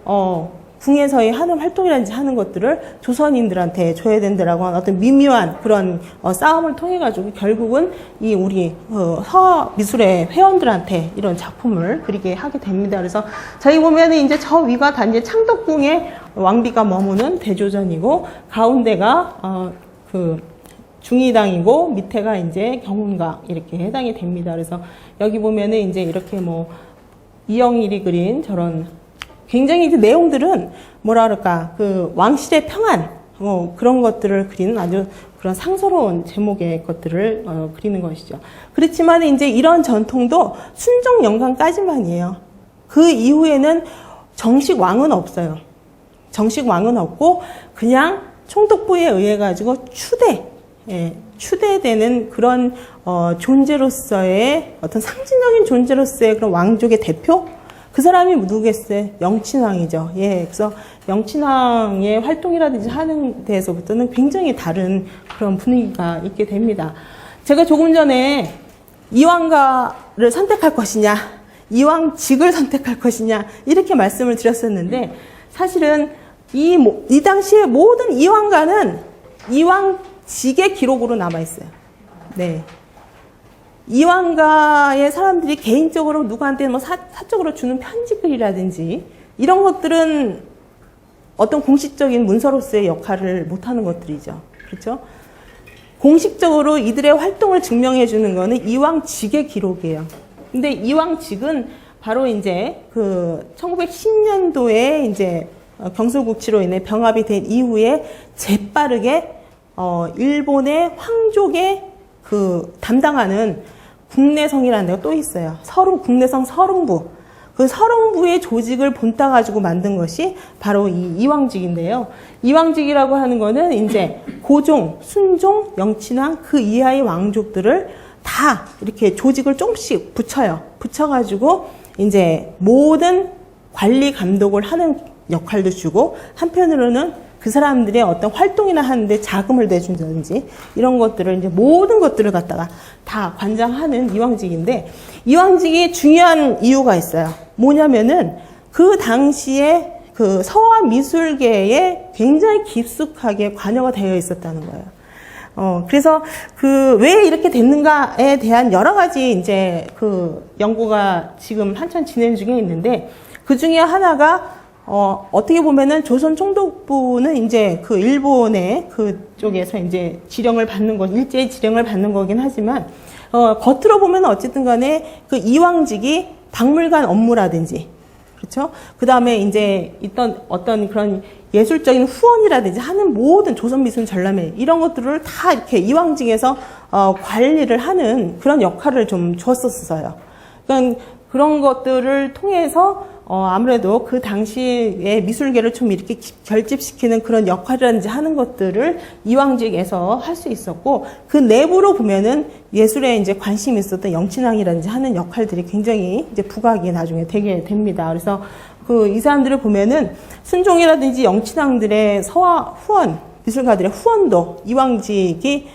궁에서의 하는 활동이라든지 하는 것들을 조선인들한테 줘야 된다라고 하는 어떤 미묘한 그런 싸움을 통해 가지고 결국은 이 우리 서화미술회 회원들한테 이런 작품을 그리게 하게 됩니다. 그래서 저희 보면은 이제 저 위가 다 이제 창덕궁에 왕비가 머무는 대조전이고, 가운데가 그 중의당이고, 밑에가 이제 경운각 이렇게 해당이 됩니다. 그래서 여기 보면은 이제 이렇게 뭐 이영일이 그린 저런 굉장히 이제 내용들은 뭐라 그럴까, 그 왕실의 평안 그런 것들을 그리는 아주 그런 상서로운 제목의 것들을 그리는 것이죠. 그렇지만 이제 이런 전통도 순종 영광까지만이에요. 그 이후에는 정식 왕은 없어요. 정식 왕은 없고 그냥 총독부에 의해 가지고 추대되는 그런 존재로서의 어떤 상징적인 존재로서의 그런 왕족의 대표, 그 사람이 누구겠어요? 영친왕이죠. 예, 그래서 영친왕의 활동이라든지 하는 데에서부터는 굉장히 다른 그런 분위기가 있게 됩니다. 제가 조금 전에 이황가를 선택할 것이냐, 이황직을 선택할 것이냐 이렇게 말씀을 드렸었는데, 사실은 이 당시에 모든 이황가는 이황직의 기록으로 남아 있어요. 네. 이황가의 사람들이 개인적으로 누구한테 뭐 사적으로 주는 편지글이라든지 이런 것들은 어떤 공식적인 문서로서의 역할을 못하는 것들이죠. 그렇죠? 공식적으로 이들의 활동을 증명해 주는 거는 이황직의 기록이에요. 근데 이황직은 바로 이제 그 1910년도에 이제 경술국치로 인해 병합이 된 이후에 재빠르게 일본의 황족의 그 담당하는 국내성이라는 데가 또 있어요. 국내성 서릉부. 그 서릉부의 조직을 본따 가지고 만든 것이 바로 이 이황직인데요. 이황직이라고 하는 거는 이제 고종, 순종, 영친왕 그 이하의 왕족들을 다 이렇게 조직을 조금씩 붙여요. 붙여가지고 이제 모든 관리 감독을 하는 역할도 주고, 한편으로는 그 사람들의 어떤 활동이나 하는데 자금을 내준다든지 이런 것들을 이제 모든 것들을 갖다가 다 관장하는 이황직인데, 이황직이 중요한 이유가 있어요. 뭐냐면은 그 당시에 그 서화 미술계에 굉장히 깊숙하게 관여가 되어 있었다는 거예요. 그래서 그 왜 이렇게 됐는가에 대한 여러 가지 이제 그 연구가 지금 한참 진행 중에 있는데, 그 중에 하나가 어떻게 보면은 조선 총독부는 이제 그 일본의 그쪽에서 이제 지령을 받는 것, 일제히 지령을 받는 거긴 하지만, 겉으로 보면 어쨌든 간에 그 이황직이 박물관 업무라든지, 그렇죠? 그 다음에 이제 있던 어떤 그런 예술적인 후원이라든지 하는 모든 조선미술 전람회 이런 것들을 다 이렇게 이왕직에서 관리를 하는 그런 역할을 좀 주었었어요. 그러니까 그런 것들을 통해서 아무래도 그 당시에 미술계를 좀 이렇게 결집시키는 그런 역할이라든지 하는 것들을 이왕직에서 할 수 있었고, 그 내부로 보면은 예술에 이제 관심이 있었던 영친왕이라든지 하는 역할들이 굉장히 이제 부각이 나중에 되게 됩니다. 그래서 이 사람들을 보면은 순종이라든지 영친왕들의 서화 후원, 미술가들의 후원도 이왕직이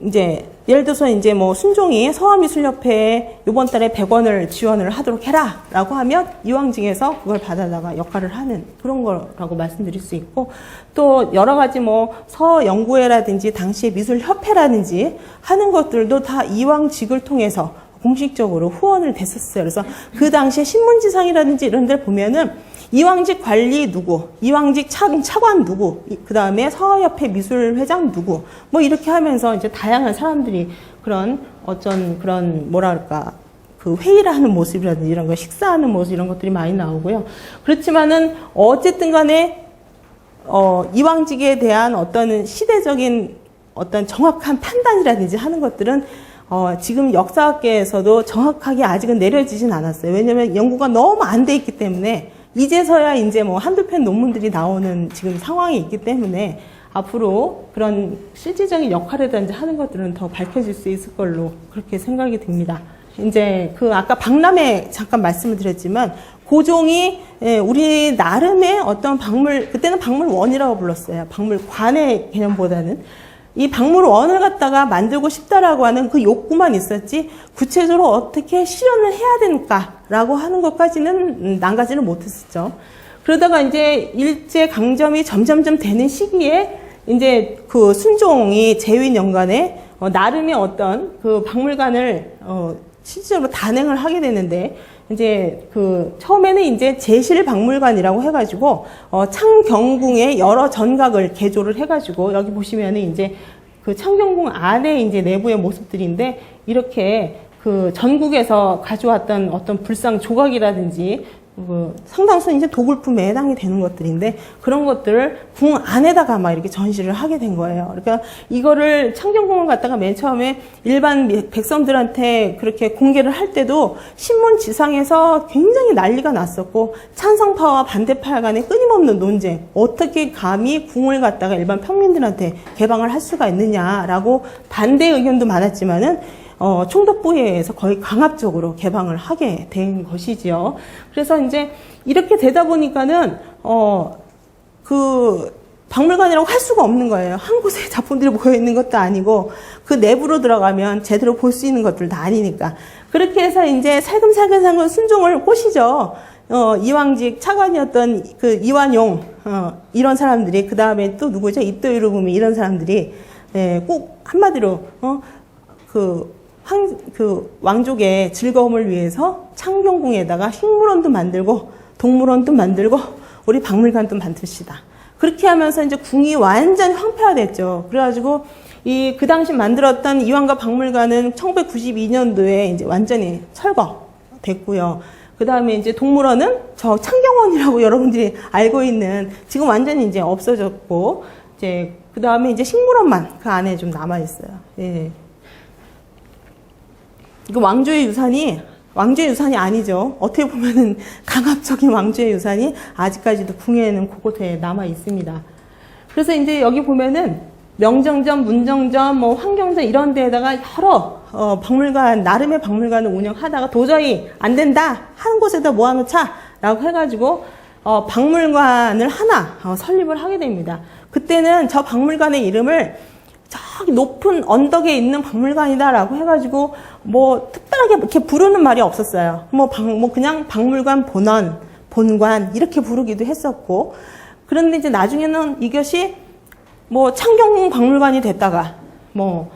이제 예를 들어서 이제 뭐 순종이 서화미술협회에 이번 달에 100원을 지원을 하도록 해라 라고 하면 이왕직에서 그걸 받아다가 역할을 하는 그런 거라고 말씀드릴 수 있고, 또 여러 가지 뭐 서연구회라든지 당시의 미술협회라든지 하는 것들도 다 이왕직을 통해서 공식적으로 후원을 됐었어요. 그래서 그 당시에 신문지상이라든지 이런 데를 보면은 이왕직 관리 누구, 이왕직 차관 누구, 그 다음에 서화협회 미술회장 누구, 뭐 이렇게 하면서 이제 다양한 사람들이 그런 어쩐 그런 뭐랄까 그 회의를 하는 모습이라든지 이런 거, 식사하는 모습 이런 것들이 많이 나오고요. 그렇지만은 어쨌든 간에 이왕직에 대한 어떤 시대적인 어떤 정확한 판단이라든지 하는 것들은 지금 역사학계에서도 정확하게 아직은 내려지진 않았어요. 왜냐하면 연구가 너무 안 돼 있기 때문에 이제서야 이제 뭐 한두 편 논문들이 나오는 지금 상황이 있기 때문에 앞으로 그런 실질적인 역할이라든지 하는 것들은 더 밝혀질 수 있을 걸로 그렇게 생각이 듭니다. 이제 아까 박람회 잠깐 말씀을 드렸지만 고종이 우리 나름의 어떤 그때는 박물원이라고 불렀어요. 박물관의 개념보다는. 이 박물원을 갖다가 만들고 싶다라고 하는 그 욕구만 있었지 구체적으로 어떻게 실현을 해야 되는가라고 하는 것까지는 난가지는 못했었죠. 그러다가 이제 일제 강점이 점점점 되는 시기에 이제 그 순종이 재위인 연간에 나름의 어떤 그 박물관을 실질적으로 단행을 하게 되는데, 이제 처음에는 이제 제실박물관이라고 해가지고 창경궁의 여러 전각을 개조를 해가지고 여기 보시면은 이제 그 창경궁 안에 이제 내부의 모습들인데, 이렇게 그 전국에서 가져왔던 어떤 불상 조각이라든지 상당수 이제 도굴품에 해당이 되는 것들인데, 그런 것들을 궁 안에다가 막 이렇게 전시를 하게 된 거예요. 그러니까 이거를 창경궁을 갖다가 맨 처음에 일반 백성들한테 그렇게 공개를 할 때도 신문지상에서 굉장히 난리가 났었고, 찬성파와 반대파 간의 끊임없는 논쟁, 어떻게 감히 궁을 갖다가 일반 평민들한테 개방을 할 수가 있느냐라고 반대 의견도 많았지만은 총독부에 의해서 거의 강압적으로 개방을 하게 된 것이지요. 그래서 이제 이렇게 되다 보니까는 그 박물관이라고 할 수가 없는 거예요. 한 곳에 작품들이 모여 있는 것도 아니고 그 내부로 들어가면 제대로 볼 수 있는 것들도 아니니까. 그렇게 해서 이제 살금살금 순종을 꼬시죠. 이왕직 차관이었던 그 이완용 이런 사람들이, 그 다음에 또 누구죠? 입도유루부미 이런 사람들이 꼭 한마디로 왕족의 즐거움을 위해서 창경궁에다가 식물원도 만들고 동물원도 만들고 우리 박물관도 만듭시다. 그렇게 하면서 이제 궁이 완전히 황폐화됐죠. 그래가지고 그 당시 만들었던 이완과 박물관은 1992년도에 이제 완전히 철거됐고요. 그 다음에 이제 동물원은 저 창경원이라고 여러분들이 알고 있는 지금 완전히 이제 없어졌고, 이제 그 다음에 이제 식물원만 그 안에 좀 남아 있어요. 예. 이거 왕조의 유산이 아니죠. 어떻게 보면은 강압적인 왕조의 유산이 아직까지도 궁에는 곳곳에 남아 있습니다. 그래서 이제 여기 보면은 명정전, 문정전, 뭐 환경전 이런 데에다가 여러 박물관, 나름의 박물관을 운영하다가 도저히 안 된다, 한 곳에다 모아놓자라고 해가지고 박물관을 하나 설립을 하게 됩니다. 그때는 저 박물관의 이름을 저기 높은 언덕에 있는 박물관이다라고 해가지고 뭐 특별하게 이렇게 부르는 말이 없었어요. 그냥 박물관 본관 이렇게 부르기도 했었고, 그런데 이제 나중에는 이것이 뭐 창경궁 박물관이 됐다가 맨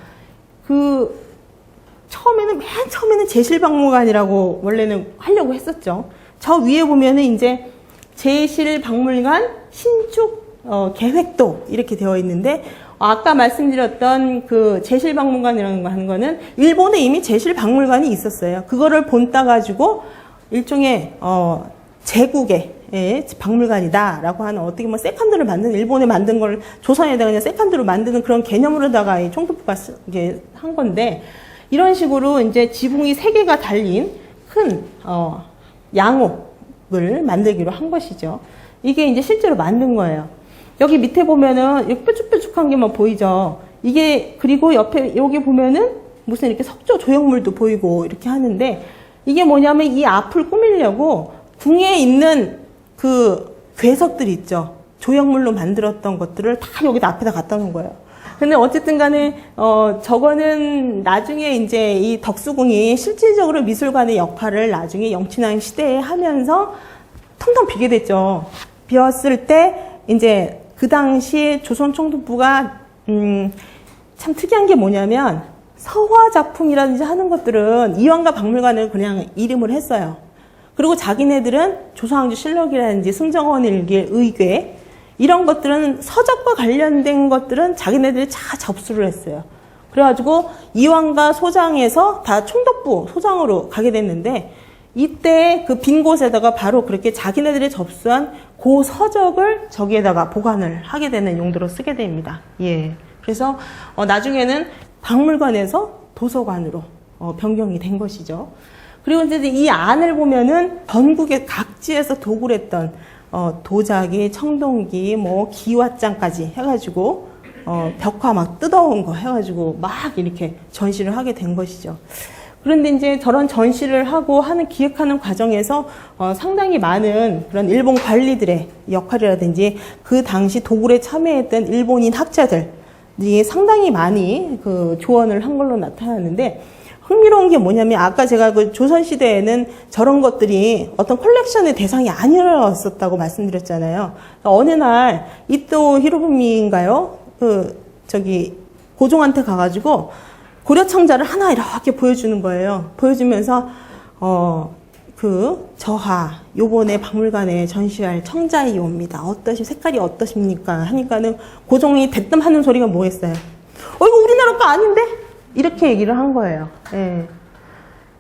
처음에는 제실박물관이라고 원래는 하려고 했었죠. 저 위에 보면은 이제 제실박물관 신축 계획도 이렇게 되어 있는데, 아까 말씀드렸던 그 제실박물관이라는 거 하는 거는 일본에 이미 제실박물관이 있었어요. 그거를 본따 가지고 일종의 제국의 박물관이다라고 하는 어떻게 뭐 세컨드를 만드는 일본에 만든 걸 조선에다가 그냥 세컨드로 만드는 그런 개념으로다가 이 총독부가 이게 한 건데 이런 식으로 이제 지붕이 3개가 달린 큰 양옥을 만들기로 한 것이죠. 이게 이제 실제로 만든 거예요. 여기 밑에 보면은 여기 뾰족뾰족한 게만 보이죠. 이게 그리고 옆에 여기 보면은 무슨 이렇게 석조 조형물도 보이고 이렇게 하는데 이게 뭐냐면 이 앞을 꾸미려고 궁에 있는 그 괴석들 있죠. 조형물로 만들었던 것들을 다 여기다 앞에다 갖다 놓은 거예요. 근데 어쨌든 간에, 저거는 나중에 이제 이 덕수궁이 실질적으로 미술관의 역할을 나중에 영친왕 시대에 하면서 텅텅 비게 됐죠. 비었을 때, 이제 그 당시 조선 총독부가, 참 특이한 게 뭐냐면, 서화작품이라든지 하는 것들은 이완과 박물관을 그냥 이름을 했어요. 그리고 자기네들은 조선왕조실록이라든지 승정원일기, 의궤 이런 것들은 서적과 관련된 것들은 자기네들이 다 접수를 했어요. 그래가지고 이완과 소장에서 다 총독부 소장으로 가게 됐는데 이때 그 빈 곳에다가 바로 그렇게 자기네들이 접수한 그 서적을 저기에다가 보관을 하게 되는 용도로 쓰게 됩니다. 예. 그래서 나중에는 박물관에서 도서관으로 변경이 된 것이죠. 그리고 이제 이 안을 보면은 전국의 각지에서 도굴 했던 도자기, 청동기, 뭐 기왓장까지 해가지고 벽화 막 뜯어온 거 해가지고 막 이렇게 전시를 하게 된 것이죠. 그런데 이제 저런 전시를 하고 하는 기획하는 과정에서 상당히 많은 그런 일본 관리들의 역할이라든지 그 당시 도굴에 참여했던 일본인 학자들이 상당히 많이 그 조언을 한 걸로 나타나는데 흥미로운 게 뭐냐면 아까 제가 그 조선시대에는 저런 것들이 어떤 컬렉션의 대상이 아니었었다고 말씀드렸잖아요. 어느 날 이토 히로부미인가요? 고종한테 가가지고 고려청자를 하나 이렇게 보여주는 거예요. 보여주면서 저하 요번에 박물관에 전시할 청자이옵니다. 색깔이 어떠십니까? 하니까는 고종이 대뜸 하는 소리가 뭐겠어요? 이거 우리나라 거 아닌데? 이렇게 얘기를 한 거예요. 예.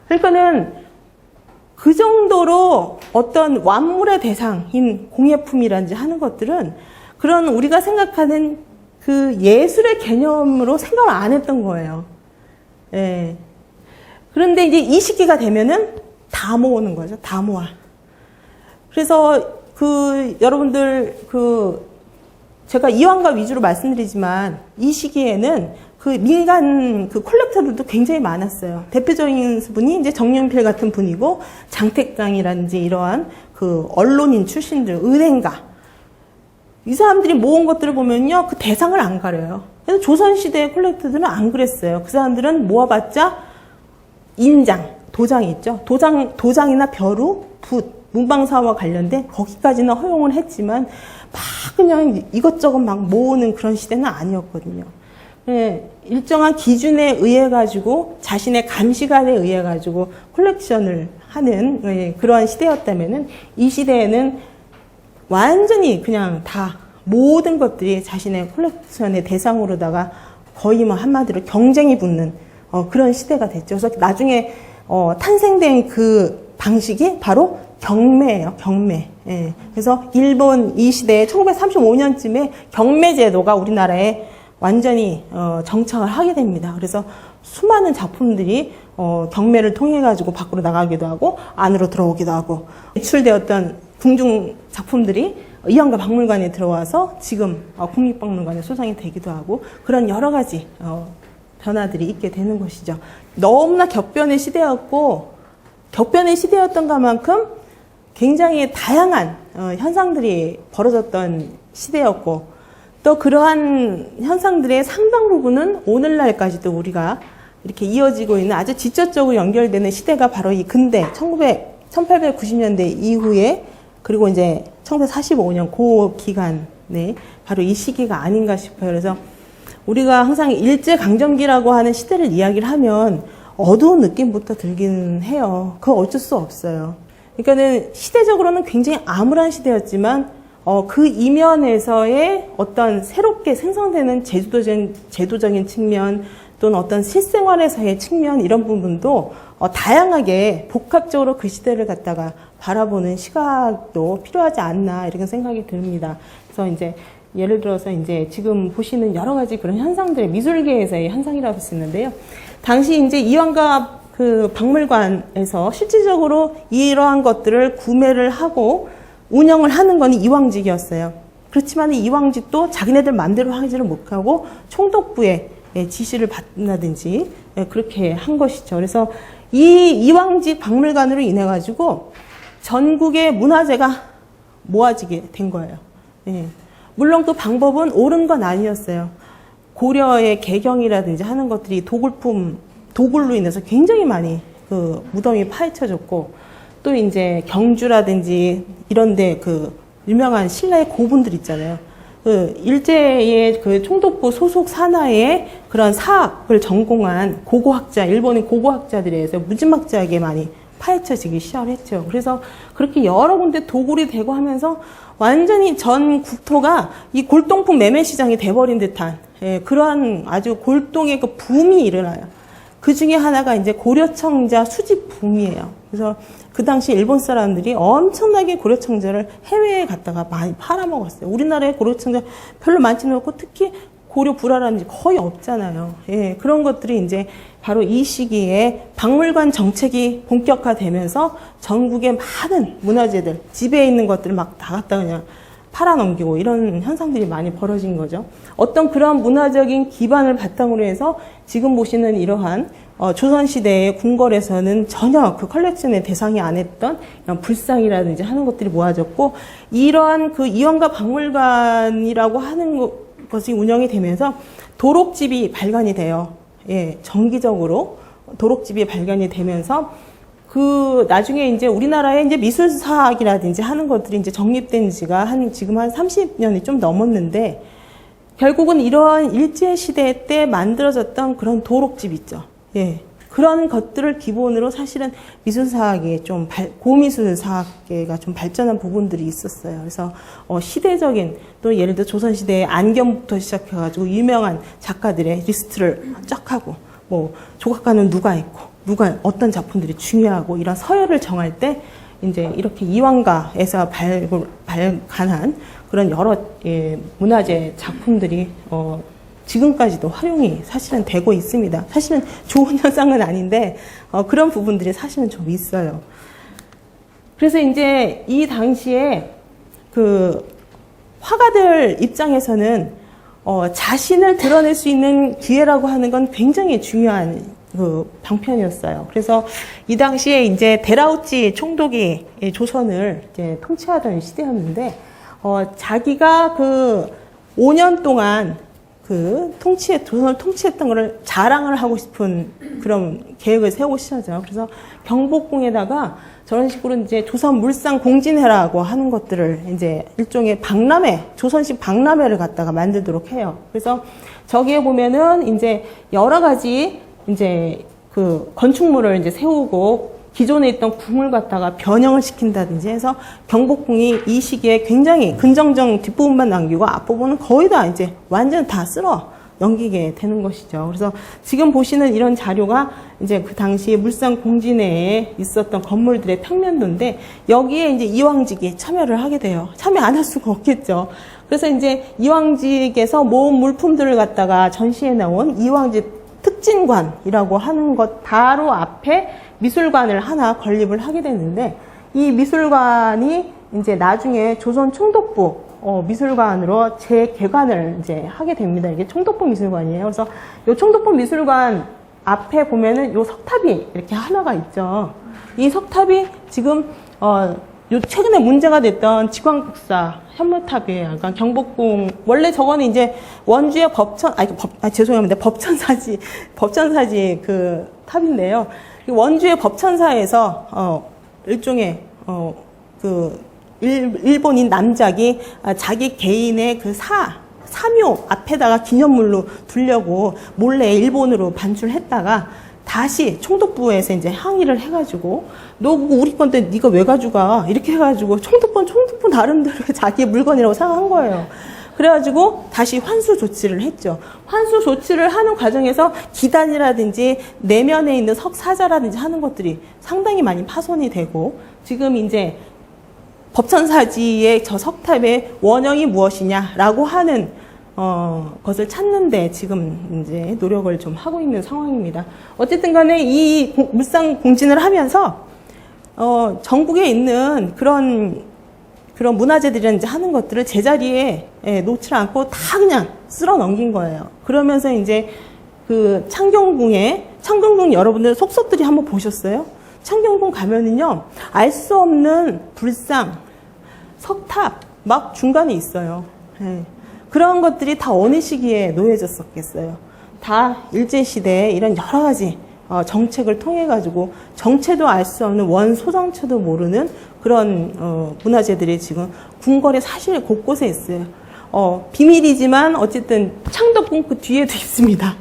그러니까는 그 정도로 어떤 완물의 대상인 공예품이란지 하는 것들은 그런 우리가 생각하는 그 예술의 개념으로 생각을 안 했던 거예요. 예. 그런데 이제 이 시기가 되면은 다 모으는 거죠. 다 모아. 그래서 여러분들 제가 이완가 위주로 말씀드리지만 이 시기에는 민간 콜렉터들도 굉장히 많았어요. 대표적인 분이 이제 정윤필 같은 분이고, 장택강이라든지 이러한 언론인 출신들, 은행가. 이 사람들이 모은 것들을 보면요, 그 대상을 안 가려요. 그래서 조선시대의 콜렉터들은 안 그랬어요. 그 사람들은 모아봤자 인장, 도장이 있죠. 도장이나 벼루, 붓, 문방사와 관련된 거기까지는 허용을 했지만, 막 그냥 이것저것 막 모으는 그런 시대는 아니었거든요. 예, 일정한 기준에 의해 가지고 자신의 감시관에 의해 가지고 콜렉션을 하는 그러한 시대였다면은 이 시대에는 완전히 그냥 다 모든 것들이 자신의 콜렉션의 대상으로다가 거의 뭐 한마디로 경쟁이 붙는 그런 시대가 됐죠. 그래서 나중에 탄생된 그 방식이 바로 경매예요. 경매. 예. 그래서 일본 이 시대에 1935년쯤에 경매 제도가 우리나라에 완전히 정착을 하게 됩니다. 그래서 수많은 작품들이 경매를 통해 가지고 밖으로 나가기도 하고 안으로 들어오기도 하고 유출되었던 궁중 작품들이 이완가 박물관에 들어와서 지금 국립박물관에 소장이 되기도 하고 그런 여러 가지 변화들이 있게 되는 것이죠. 너무나 격변의 시대였고 격변의 시대였던 것만큼 굉장히 다양한 현상들이 벌어졌던 시대였고 또 그러한 현상들의 상당 부분은 오늘날까지도 우리가 이렇게 이어지고 있는 아주 직접적으로 연결되는 시대가 바로 이 근대 1890년대 이후에 그리고 이제 1945년 그 기간에 바로 이 시기가 아닌가 싶어요. 그래서 우리가 항상 일제강점기라고 하는 시대를 이야기를 하면 어두운 느낌부터 들긴 해요. 그거 어쩔 수 없어요. 그러니까는 시대적으로는 굉장히 암울한 시대였지만 그 이면에서의 어떤 새롭게 생성되는 제도적인 측면 또는 어떤 실생활에서의 측면 이런 부분도 다양하게 복합적으로 그 시대를 갖다가 바라보는 시각도 필요하지 않나 이렇게 생각이 듭니다. 그래서 이제 예를 들어서 이제 지금 보시는 여러 가지 그런 현상들의 미술계에서의 현상이라고 할 수 있는데요. 당시 이제 이완가 그 박물관에서 실질적으로 이러한 것들을 구매를 하고 운영을 하는 건 이왕직이었어요. 그렇지만 이왕직도 자기네들 마음대로 하지를 못하고 총독부의 지시를 받는다든지 그렇게 한 것이죠. 그래서 이 이왕직 박물관으로 인해 가지고 전국의 문화재가 모아지게 된 거예요. 예. 물론 그 방법은 옳은 건 아니었어요. 고려의 개경이라든지 하는 것들이 도굴로 인해서 굉장히 많이 그 무덤이 파헤쳐졌고, 또 이제 경주라든지 이런데 그 유명한 신라의 고분들 있잖아요. 그 일제의 그 총독부 소속 산하의 그런 사학을 전공한 고고학자, 일본의 고고학자들에 의해서 무지막지하게 많이 파헤쳐지기 시작했죠. 그래서 그렇게 여러 군데 도굴이 되고 하면서 완전히 전 국토가 이 골동품 매매 시장이 돼버린 듯한 그러한 아주 골동의 그 붐이 일어나요. 그 중에 하나가 이제 고려청자 수집 붐이에요. 그래서 그 당시 일본 사람들이 엄청나게 고려청자를 해외에 갔다가 많이 팔아먹었어요. 우리나라에 고려청자 별로 많지는 않고 특히 고려 불화라든지 거의 없잖아요. 예, 그런 것들이 이제 바로 이 시기에 박물관 정책이 본격화되면서 전국의 많은 문화재들, 집에 있는 것들을 막 다 갖다 그냥 팔아넘기고 이런 현상들이 많이 벌어진 거죠. 어떤 그런 문화적인 기반을 바탕으로 해서 지금 보시는 이러한 조선시대의 궁궐에서는 전혀 그 컬렉션의 대상이 안 했던 이런 불상이라든지 하는 것들이 모아졌고, 이러한 그 이완가 박물관이라고 하는 것이 운영이 되면서 도록집이 발간이 돼요. 예, 정기적으로 도록집이 발간이 되면서 그 나중에 이제 우리나라에 이제 미술사학이라든지 하는 것들이 이제 정립된 지가 지금 한 30년이 좀 넘었는데, 결국은 이러한 일제시대 때 만들어졌던 그런 도록집 있죠. 예. 그런 것들을 기본으로 사실은 미술사학이 좀 고미술사학계가 좀 발전한 부분들이 있었어요. 그래서 시대적인, 또 예를 들어 조선시대의 안경부터 시작해가지고 유명한 작가들의 리스트를 쫙 하고, 뭐 조각가는 누가 있고 누가 어떤 작품들이 중요하고 이런 서열을 정할 때 이제 이렇게 이완가에서 발간한 그런 여러 문화재 작품들이 지금까지도 활용이 사실은 되고 있습니다. 사실은 좋은 현상은 아닌데 그런 부분들이 사실은 좀 있어요. 그래서 이제 이 당시에 그 화가들 입장에서는 자신을 드러낼 수 있는 기회라고 하는 건 굉장히 중요한 그 방편이었어요. 그래서 이 당시에 이제 데라우치 총독이 조선을 이제 통치하던 시대였는데, 자기가 그 5년 동안 그 조선을 통치했던 거를 자랑을 하고 싶은 그런 계획을 세우고 시작하죠. 그래서 경복궁에다가 저런 식으로 이제 조선 물상 공진회라고 하는 것들을 이제 일종의 박람회, 조선식 박람회를 갖다가 만들도록 해요. 그래서 저기에 보면은 이제 여러 가지 이제 그 건축물을 이제 세우고 기존에 있던 궁을 갖다가 변형을 시킨다든지 해서 경복궁이 이 시기에 굉장히 근정정 뒷부분만 남기고 앞부분은 거의 다 이제 완전 다 쓸어 넘기게 되는 것이죠. 그래서 지금 보시는 이런 자료가 이제 그 당시 물산 공진회에 있었던 건물들의 평면도인데, 여기에 이제 이왕직이 참여를 하게 돼요. 참여 안 할 수가 없겠죠. 그래서 이제 이왕직에서 모은 물품들을 갖다가 전시해 나온 이왕직 특진관이라고 하는 것 바로 앞에 미술관을 하나 건립을 하게 되는데, 이 미술관이 이제 나중에 조선 총독부 미술관으로 재개관을 이제 하게 됩니다. 이게 총독부 미술관이에요. 그래서 이 총독부 미술관 앞에 보면은 요 석탑이 이렇게 하나가 있죠. 이 석탑이 지금 요 최근에 문제가 됐던 직왕국사 현무탑이에요. 그러니까 경복궁, 원래 저거는 이제 원주의 죄송합니다. 법천사지 그 탑인데요. 원주의 법천사에서 일종의 일본인 남작이 자기 개인의 그 사묘 앞에다가 기념물로 두려고 몰래 일본으로 반출했다가 다시 총독부에서 이제 항의를 해가지고, 너 그거 우리 건데 네가 왜 가져가? 이렇게 해가지고 총독부 나름대로 자기의 물건이라고 생각한 거예요. 그래가지고 다시 환수 조치를 했죠. 환수 조치를 하는 과정에서 기단이라든지 내면에 있는 석사자라든지 하는 것들이 상당히 많이 파손이 되고, 지금 이제 법천사지의 저 석탑의 원형이 무엇이냐라고 하는 것을 찾는데 지금 이제 노력을 좀 하고 있는 상황입니다. 어쨌든 간에 이 물상 공진을 하면서 전국에 있는 그런 문화재들이나 이제 하는 것들을 제자리에 놓지 않고 다 그냥 쓸어 넘긴 거예요. 그러면서 이제 그 창경궁 여러분들 속속들이 한번 보셨어요? 창경궁 가면은요, 알 수 없는 불상, 석탑 막 중간에 있어요. 그런 것들이 다 어느 시기에 놓여졌었겠어요. 다 일제시대에 이런 여러 가지 정책을 통해 가지고 정체도 알 수 없는 원소정체도 모르는 그런 문화재들이 지금 궁궐에 사실 곳곳에 있어요. 비밀이지만 어쨌든 창덕궁 그 뒤에도 있습니다.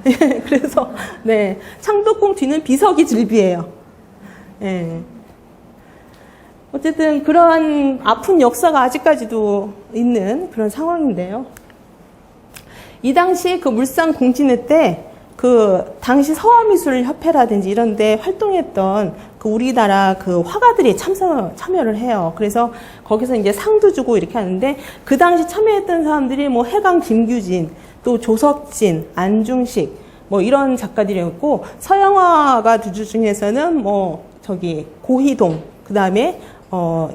그래서 네, 창덕궁 뒤는 비석이 즐비예요. 네. 어쨌든 그러한 아픈 역사가 아직까지도 있는 그런 상황인데요. 이 당시 그 물상 공진회 때 그 당시 서화미술협회라든지 이런 데 활동했던 그 우리나라 그 화가들이 참여를 해요. 그래서 거기서 이제 상도 주고 이렇게 하는데, 그 당시 참여했던 사람들이 뭐 해강 김규진, 또 조석진, 안중식, 뭐 이런 작가들이었고, 서양화가 중에서는 뭐 고희동, 그 다음에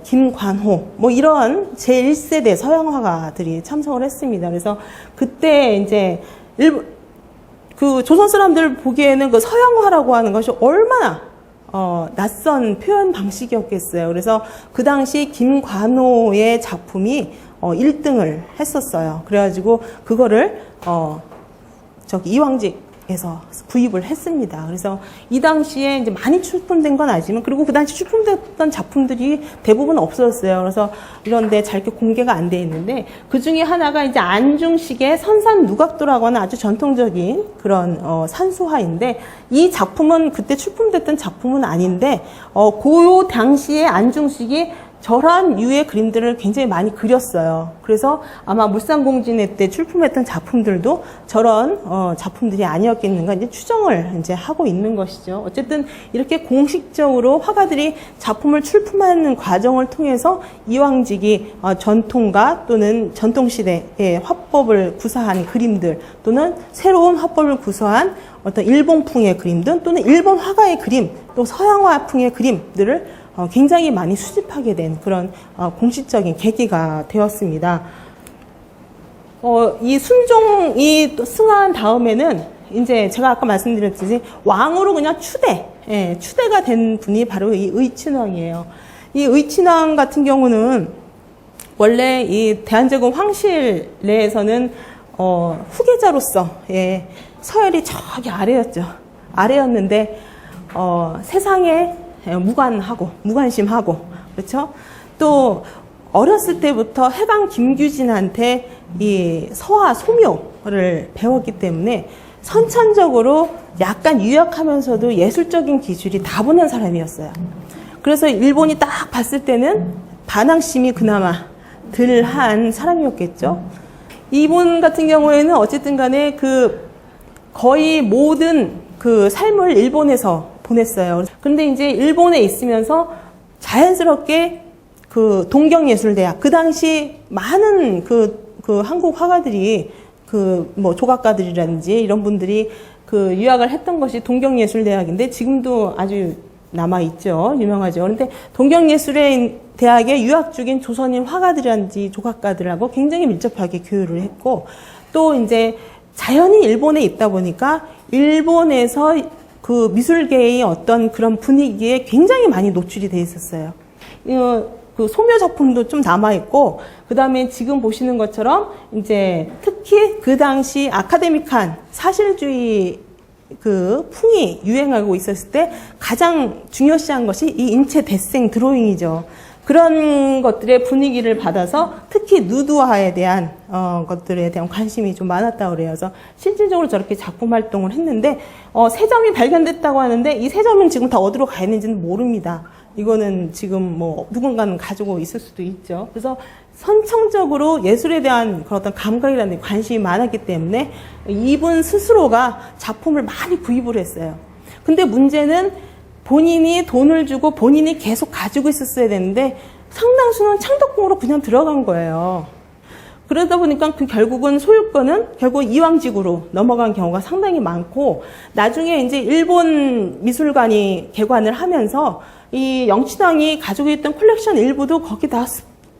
김관호, 뭐 이런 제1세대 서양화가들이 참석을 했습니다. 그래서 그때 이제 그 조선 사람들 보기에는 그 서양화라고 하는 것이 얼마나 낯선 표현 방식이었겠어요. 그래서 그 당시 김관호의 작품이 1등을 했었어요. 그래가지고 그거를 이황직에서 구입을 했습니다. 그래서 이 당시에 이제 많이 출품된 건 아니지만, 그리고 그 당시 출품됐던 작품들이 대부분 없었어요. 그래서 이런데 잘 이렇게 공개가 안 돼 있는데, 그 중에 하나가 이제 안중식의 선산누각도라고 하는 아주 전통적인 그런 산수화인데, 이 작품은 그때 출품됐던 작품은 아닌데, 그 당시에 안중식이 저런 유의 그림들을 굉장히 많이 그렸어요. 그래서 아마 물상공진회 때 출품했던 작품들도 저런 작품들이 아니었겠는가 이제 추정을 이제 하고 있는 것이죠. 어쨌든 이렇게 공식적으로 화가들이 작품을 출품하는 과정을 통해서 이황직이 전통가 또는 전통시대의 화법을 구사한 그림들, 또는 새로운 화법을 구사한 어떤 일본풍의 그림들, 또는 일본 화가의 그림, 또 서양화풍의 그림들을 굉장히 많이 수집하게 된 그런 공식적인 계기가 되었습니다. 이 순종이 또 승하한 다음에는 이제 제가 아까 말씀드렸듯이 왕으로 그냥 추대가 된 분이 바로 이 의친왕이에요. 이 의친왕 같은 경우는 원래 이 대한제국 황실 내에서는 후계자로서 서열이 저기 아래였는데 세상에 무관심하고, 그렇죠? 또 어렸을 때부터 해강 김규진한테 이 서화 소묘를 배웠기 때문에 선천적으로 약간 유약하면서도 예술적인 기술이 다분한 사람이었어요. 그래서 일본이 딱 봤을 때는 반항심이 그나마 덜한 사람이었겠죠. 이분 같은 경우에는 어쨌든 간에 거의 모든 그 삶을 일본에서 보냈어요. 그런데 이제 일본에 있으면서 자연스럽게 그 동경예술대학, 그 당시 많은 그 한국 화가들이 뭐 조각가들이라든지 이런 분들이 유학을 했던 것이 동경예술대학인데, 지금도 아주 남아있죠. 유명하죠. 그런데 동경예술대학에 유학 중인 조선인 화가들이라든지 조각가들하고 굉장히 밀접하게 교류를 했고, 또 이제 자연히 일본에 있다 보니까 일본에서 그 미술계의 어떤 그런 분위기에 굉장히 많이 노출이 돼 있었어요. 그 소묘 작품도 좀 남아있고, 그 다음에 지금 보시는 것처럼 이제 특히 그 당시 아카데믹한 사실주의 그 풍이 유행하고 있었을 때 가장 중요시한 것이 이 인체 대생 드로잉이죠. 그런 것들의 분위기를 받아서 특히 특히 누드화에 대한 것들에 대한 관심이 좀 많았다고 그래요. 그래서 실질적으로 저렇게 작품 활동을 했는데 세 점이 발견됐다고 하는데 이 세 점은 지금 다 어디로 가 있는지는 모릅니다. 이거는 지금 뭐 누군가는 가지고 있을 수도 있죠. 그래서 선천적으로 예술에 대한 그런 어떤 감각이라는 관심이 많았기 때문에 이분 스스로가 작품을 많이 구입을 했어요. 근데 문제는 본인이 돈을 주고 본인이 계속 가지고 있었어야 되는데 상당수는 창덕궁으로 그냥 들어간 거예요. 그러다 보니까 결국은 소유권은 결국 이왕직으로 넘어간 경우가 상당히 많고, 나중에 이제 일본 미술관이 개관을 하면서 이 영치당이 가지고 있던 컬렉션 일부도 거기 다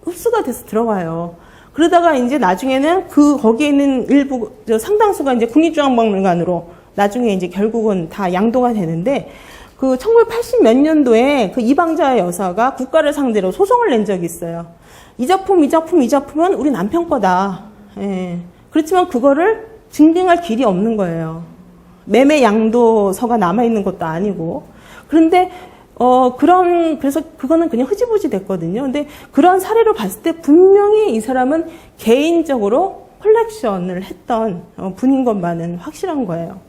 흡수가 돼서 들어가요. 그러다가 이제 나중에는 거기에 있는 일부, 상당수가 이제 국립중앙박물관으로 나중에 이제 결국은 다 양도가 되는데, 1980 몇 년도에 이방자 여사가 국가를 상대로 소송을 낸 적이 있어요. 이 작품은 우리 남편 거다. 예. 그렇지만 그거를 증빙할 길이 없는 거예요. 매매 양도서가 남아있는 것도 아니고. 그런데, 그래서 그거는 그냥 흐지부지 됐거든요. 근데 그런 사례로 봤을 때 분명히 이 사람은 개인적으로 컬렉션을 했던 분인 것만은 확실한 거예요.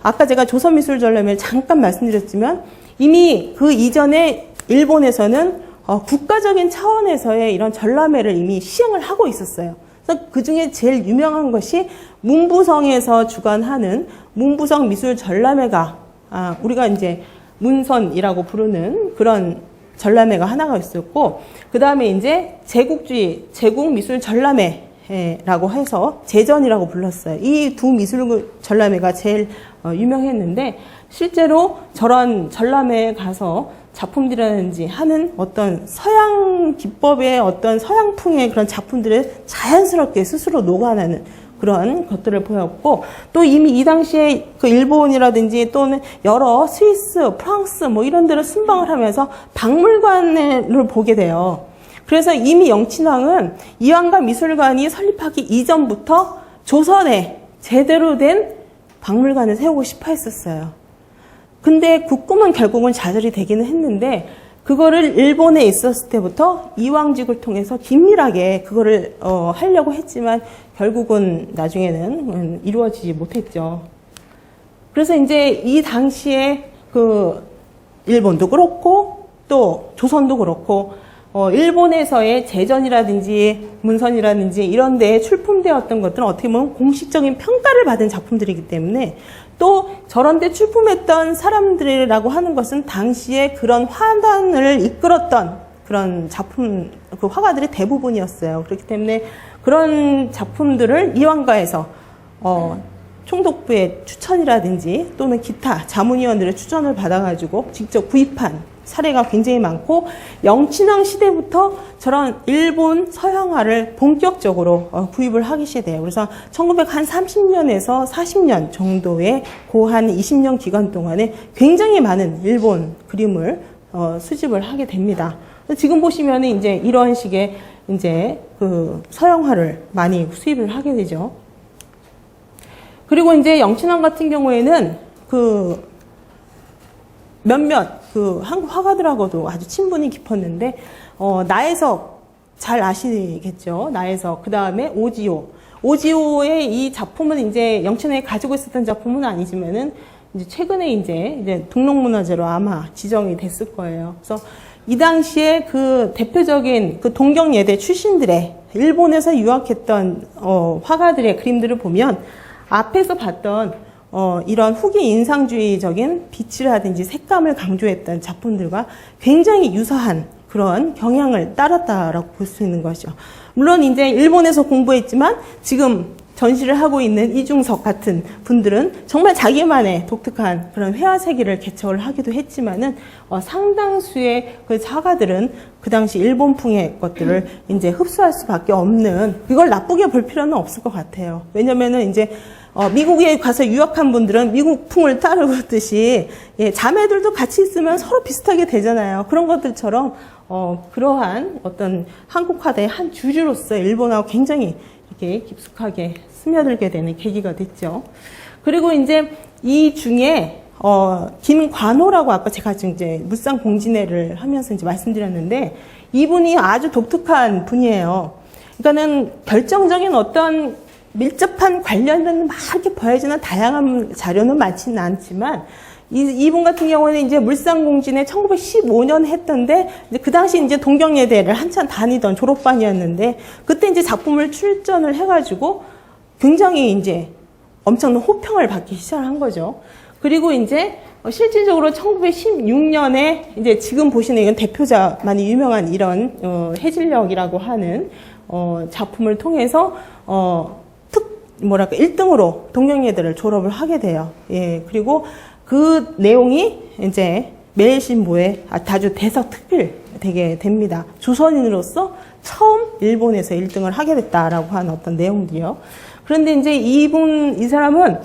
아까 제가 조선미술전람회를 잠깐 말씀드렸지만 이미 그 이전에 일본에서는 국가적인 차원에서의 이런 전람회를 이미 시행을 하고 있었어요. 그래서 그 중에 제일 유명한 것이 문부성에서 주관하는 문부성 미술 전람회가, 우리가 이제 문선이라고 부르는 그런 전람회가 하나가 있었고, 그 다음에 이제 제국 미술 전람회라고 해서 제전이라고 불렀어요. 이 두 미술 전람회가 제일 유명했는데, 실제로 저런 전람회에 가서 작품들이라든지 하는 어떤 서양 기법의 어떤 서양풍의 그런 작품들을 자연스럽게 스스로 녹아내는 그런 것들을 보였고, 또 이미 이 당시에 그 일본이라든지 또는 여러 스위스, 프랑스 뭐 이런 데를 순방을 하면서 박물관을 보게 돼요. 그래서 이미 영친왕은 이완가 미술관이 설립하기 이전부터 조선에 제대로 된 박물관을 세우고 싶어 했었어요. 근데 그 꿈은 결국은 좌절이 되기는 했는데, 그거를 일본에 있었을 때부터 이왕직을 통해서 긴밀하게 그거를 하려고 했지만 결국은 나중에는 이루어지지 못했죠. 그래서 이제 이 당시에 일본도 그렇고 또 조선도 그렇고 일본에서의 제전이라든지 문선이라든지 이런 데에 출품되었던 것들은 어떻게 보면 공식적인 평가를 받은 작품들이기 때문에, 또 저런 데 출품했던 사람들이라고 하는 것은 당시에 그런 화단을 이끌었던 그런 작품, 화가들이 대부분이었어요. 그렇기 때문에 그런 작품들을 이완가에서 총독부의 추천이라든지 또는 기타 자문위원들의 추천을 받아가지고 직접 구입한 사례가 굉장히 많고, 영친왕 시대부터 저런 일본 서양화를 본격적으로 구입을 하기 시작해요. 그래서 1930년에서 40년 정도의 한 20년 기간 동안에 굉장히 많은 일본 그림을 수집을 하게 됩니다. 지금 보시면은 이제 이런 식의 이제 서양화를 많이 수입을 하게 되죠. 그리고 이제 영친왕 같은 경우에는 몇몇 한국 화가들하고도 아주 친분이 깊었는데, 나혜석 잘 아시겠죠? 나혜석. 그 다음에 오지호. 오지호의 이 작품은 이제 영친왕이 가지고 있었던 작품은 아니지만은 이제 최근에 이제 등록문화재로 아마 지정이 됐을 거예요. 그래서 이 당시에 대표적인 동경예대 출신들의 일본에서 유학했던 화가들의 그림들을 보면 앞에서 봤던 이런 후기 인상주의적인 빛이라든지 색감을 강조했던 작품들과 굉장히 유사한 그런 경향을 따랐다라고 볼 수 있는 것이죠. 물론 이제 일본에서 공부했지만 지금 전시를 하고 있는 이중석 같은 분들은 정말 자기만의 독특한 그런 회화 세계를 개척을 하기도 했지만은 상당수의 그 화가들은 그 당시 일본풍의 것들을 이제 흡수할 수밖에 없는, 그걸 나쁘게 볼 필요는 없을 것 같아요. 왜냐면은 이제 미국에 가서 유학한 분들은 미국풍을 따르듯이 자매들도 같이 있으면 서로 비슷하게 되잖아요. 그런 것들처럼 그러한 어떤 한국화대의 한 주주로서 일본하고 굉장히 이렇게 깊숙하게 스며들게 되는 계기가 됐죠. 그리고 이제 이 중에 김관호라고 아까 제가 지금 이제 물상 공진회를 하면서 이제 말씀드렸는데, 이분이 아주 독특한 분이에요. 그러니까는 결정적인 어떤 밀접한 관련된 막 이렇게 보여지는 다양한 자료는 많지는 않지만 이분 같은 경우는 이제 물산공진에 1915년 했던데 이제 그 당시 이제 동경예대를 한참 다니던 졸업반이었는데 그때 이제 작품을 출전을 해가지고 굉장히 이제 엄청난 호평을 받기 시작한 거죠. 그리고 이제 실질적으로 1916년에 이제 지금 보시는 이건 대표작 많이 유명한 이런 해질녘이라고 하는 작품을 통해서 뭐랄까 1등으로 동경예대를 졸업을 하게 돼요. 예, 그리고 그 내용이 이제 매일신보에 아주 대서특필 되게 됩니다. 조선인으로서 처음 일본에서 1등을 하게 됐다라고 하는 어떤 내용들이요. 그런데 이제 이 사람은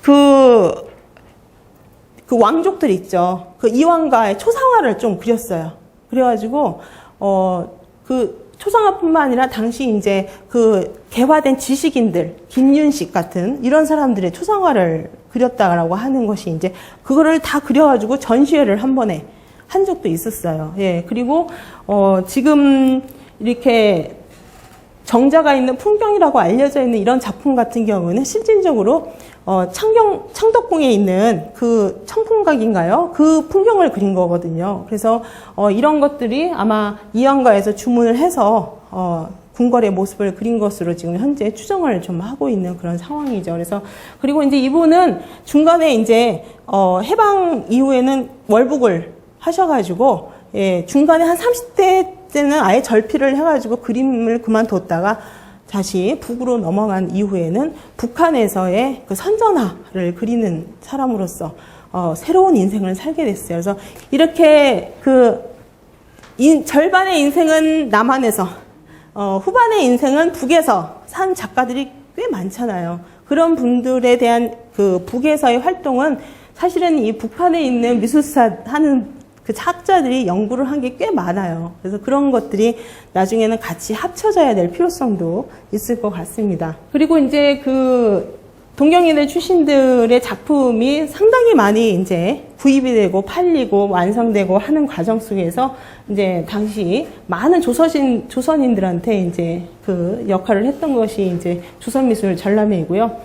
그 왕족들 있죠. 그 이황가의 초상화를 좀 그렸어요. 그래가지고, 그 초상화뿐만 아니라 당시 이제 그 개화된 지식인들, 김윤식 같은 이런 사람들의 초상화를 그렸다라고 하는 것이 이제 그거를 다 그려가지고 전시회를 한 번에 한 적도 있었어요. 예. 그리고, 지금 이렇게 정자가 있는 풍경이라고 알려져 있는 이런 작품 같은 경우는 실질적으로 창덕궁에 있는 그 청풍각인가요? 그 풍경을 그린 거거든요. 그래서 이런 것들이 아마 이황가에서 주문을 해서 궁궐의 모습을 그린 것으로 지금 현재 추정을 좀 하고 있는 그런 상황이죠. 그래서 그리고 이제 이분은 중간에 이제 해방 이후에는 월북을 하셔가지고 예, 중간에 한 30대 때는 아예 절필을 해가지고 그림을 그만뒀다가 다시 북으로 넘어간 이후에는 북한에서의 그 선전화를 그리는 사람으로서 새로운 인생을 살게 됐어요. 그래서 이렇게 절반의 인생은 남한에서 후반의 인생은 북에서 산 작가들이 꽤 많잖아요. 그런 분들에 대한 그 북에서의 활동은 사실은 이 북한에 있는 미술사 하는 그 학자들이 연구를 한 게 꽤 많아요. 그래서 그런 것들이 나중에는 같이 합쳐져야 될 필요성도 있을 것 같습니다. 그리고 이제 그 동경예대 출신들의 작품이 상당히 많이 이제 구입이 되고 팔리고 완성되고 하는 과정 속에서 이제 당시 많은 조선인들한테 이제 그 역할을 했던 것이 이제 조선미술 전람회이고요.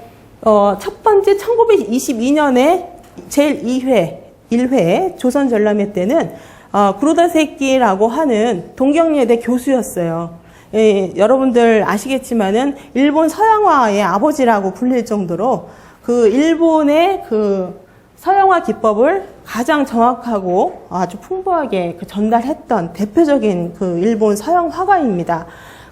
첫 번째 1922년에 제1회 1회 조선전람회 때는 구로다세끼라고 하는 동경예대 교수였어요. 예, 여러분들 아시겠지만은 일본 서양화의 아버지라고 불릴 정도로 그 일본의 그 서양화 기법을 가장 정확하고 아주 풍부하게 전달했던 대표적인 그 일본 서양 화가입니다.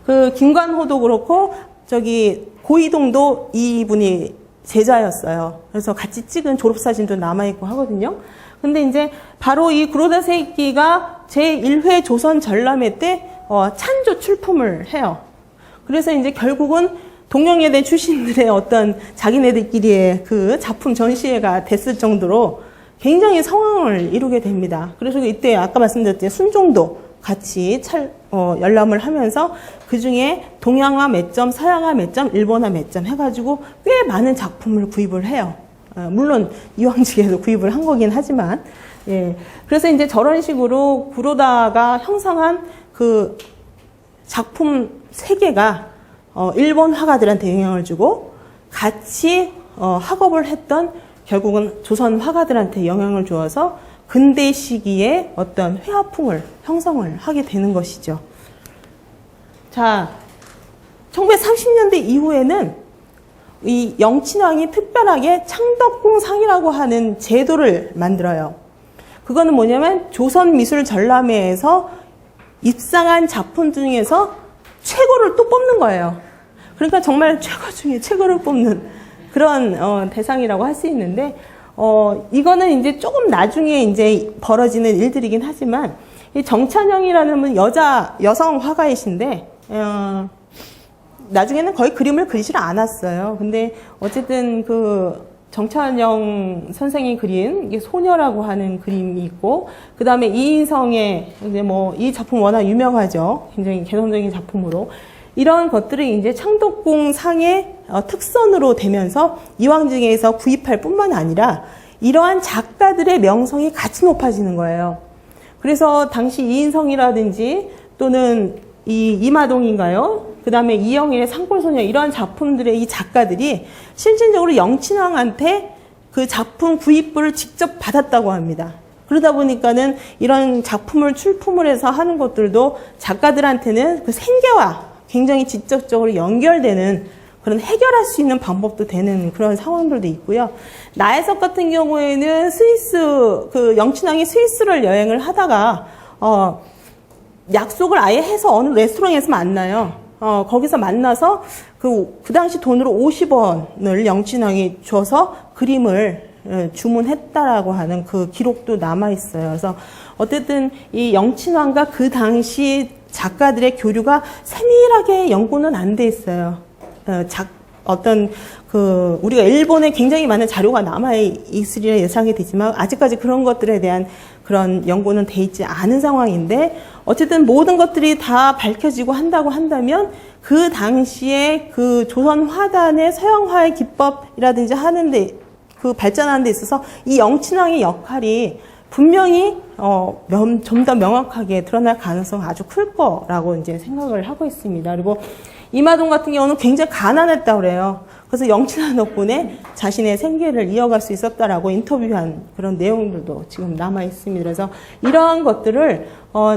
그 김관호도 그렇고 저기 고이동도 이분이 제자였어요. 그래서 같이 찍은 졸업사진도 남아있고 하거든요. 근데 이제 바로 이 구로다세끼가 제1회 조선 전람회 때 찬조 출품을 해요. 그래서 이제 결국은 동경예대 출신들의 어떤 자기네들끼리의 그 작품 전시회가 됐을 정도로 굉장히 성황을 이루게 됩니다. 그래서 이때 아까 말씀드렸듯이 순종도 같이 열람을 하면서 그 중에 동양화 몇 점, 서양화 몇 점, 일본화 몇 점 해가지고 꽤 많은 작품을 구입을 해요. 물론 이황 측에서 구입을 한 거긴 하지만, 예. 그래서 이제 저런 식으로 구로다가 형성한 그 작품 세계가 일본 화가들한테 영향을 주고 같이 학업을 했던 결국은 조선 화가들한테 영향을 주어서 근대 시기에 어떤 회화풍을 형성을 하게 되는 것이죠. 자, 1930년대 이후에는 이 영친왕이 특별하게 창덕궁상이라고 하는 제도를 만들어요. 그거는 뭐냐면 조선미술전람회에서 입상한 작품 중에서 최고를 또 뽑는 거예요. 그러니까 정말 최고 중에 최고를 뽑는 그런 대상이라고 할 수 있는데 이거는 이제 조금 나중에 이제 벌어지는 일들이긴 하지만 이 정찬영이라는 분 여성 화가이신데 나중에는 거의 그림을 그리질 않았어요. 근데 어쨌든 그 정찬영 선생이 그린 이게 소녀라고 하는 그림이 있고 그 다음에 이인성의 이제 뭐 이 작품 워낙 유명하죠. 굉장히 개성적인 작품으로 이런 것들이 이제 창덕궁 상의 특선으로 되면서 이황직에서 구입할 뿐만 아니라 이러한 작가들의 명성이 같이 높아지는 거예요. 그래서 당시 이인성이라든지 또는 이 이마동인가요? 그 다음에 이영일의 산골소녀 이런 작품들의 이 작가들이 실질적으로 영친왕한테 그 작품 구입부를 직접 받았다고 합니다. 그러다 보니까는 이런 작품을 출품을 해서 하는 것들도 작가들한테는 그 생계와 굉장히 직접적으로 연결되는 그런 해결할 수 있는 방법도 되는 그런 상황들도 있고요. 나혜석 같은 경우에는 스위스, 그 영친왕이 스위스를 여행을 하다가, 약속을 아예 해서 어느 레스토랑에서 만나요. 거기서 만나서 그 당시 돈으로 50원을 영친왕이 줘서 그림을 주문했다라고 하는 그 기록도 남아있어요. 그래서 어쨌든 이 영친왕과 그 당시 작가들의 교류가 세밀하게 연구는 안 돼 있어요. 우리가 일본에 굉장히 많은 자료가 남아있으리라 예상이 되지만, 아직까지 그런 것들에 대한 그런 연구는 돼 있지 않은 상황인데, 어쨌든 모든 것들이 다 밝혀지고 한다고 한다면, 그 당시에 그 조선 화단의 서양화의 기법이라든지 하는데, 그 발전하는 데 있어서 이 영친왕의 역할이 분명히 좀 더 명확하게 드러날 가능성이 아주 클 거라고 이제 생각을 하고 있습니다. 그리고 이마동 같은 경우는 굉장히 가난했다고 그래요. 그래서 영친왕 덕분에 자신의 생계를 이어갈 수 있었다라고 인터뷰한 그런 내용들도 지금 남아 있습니다. 그래서 이러한 것들을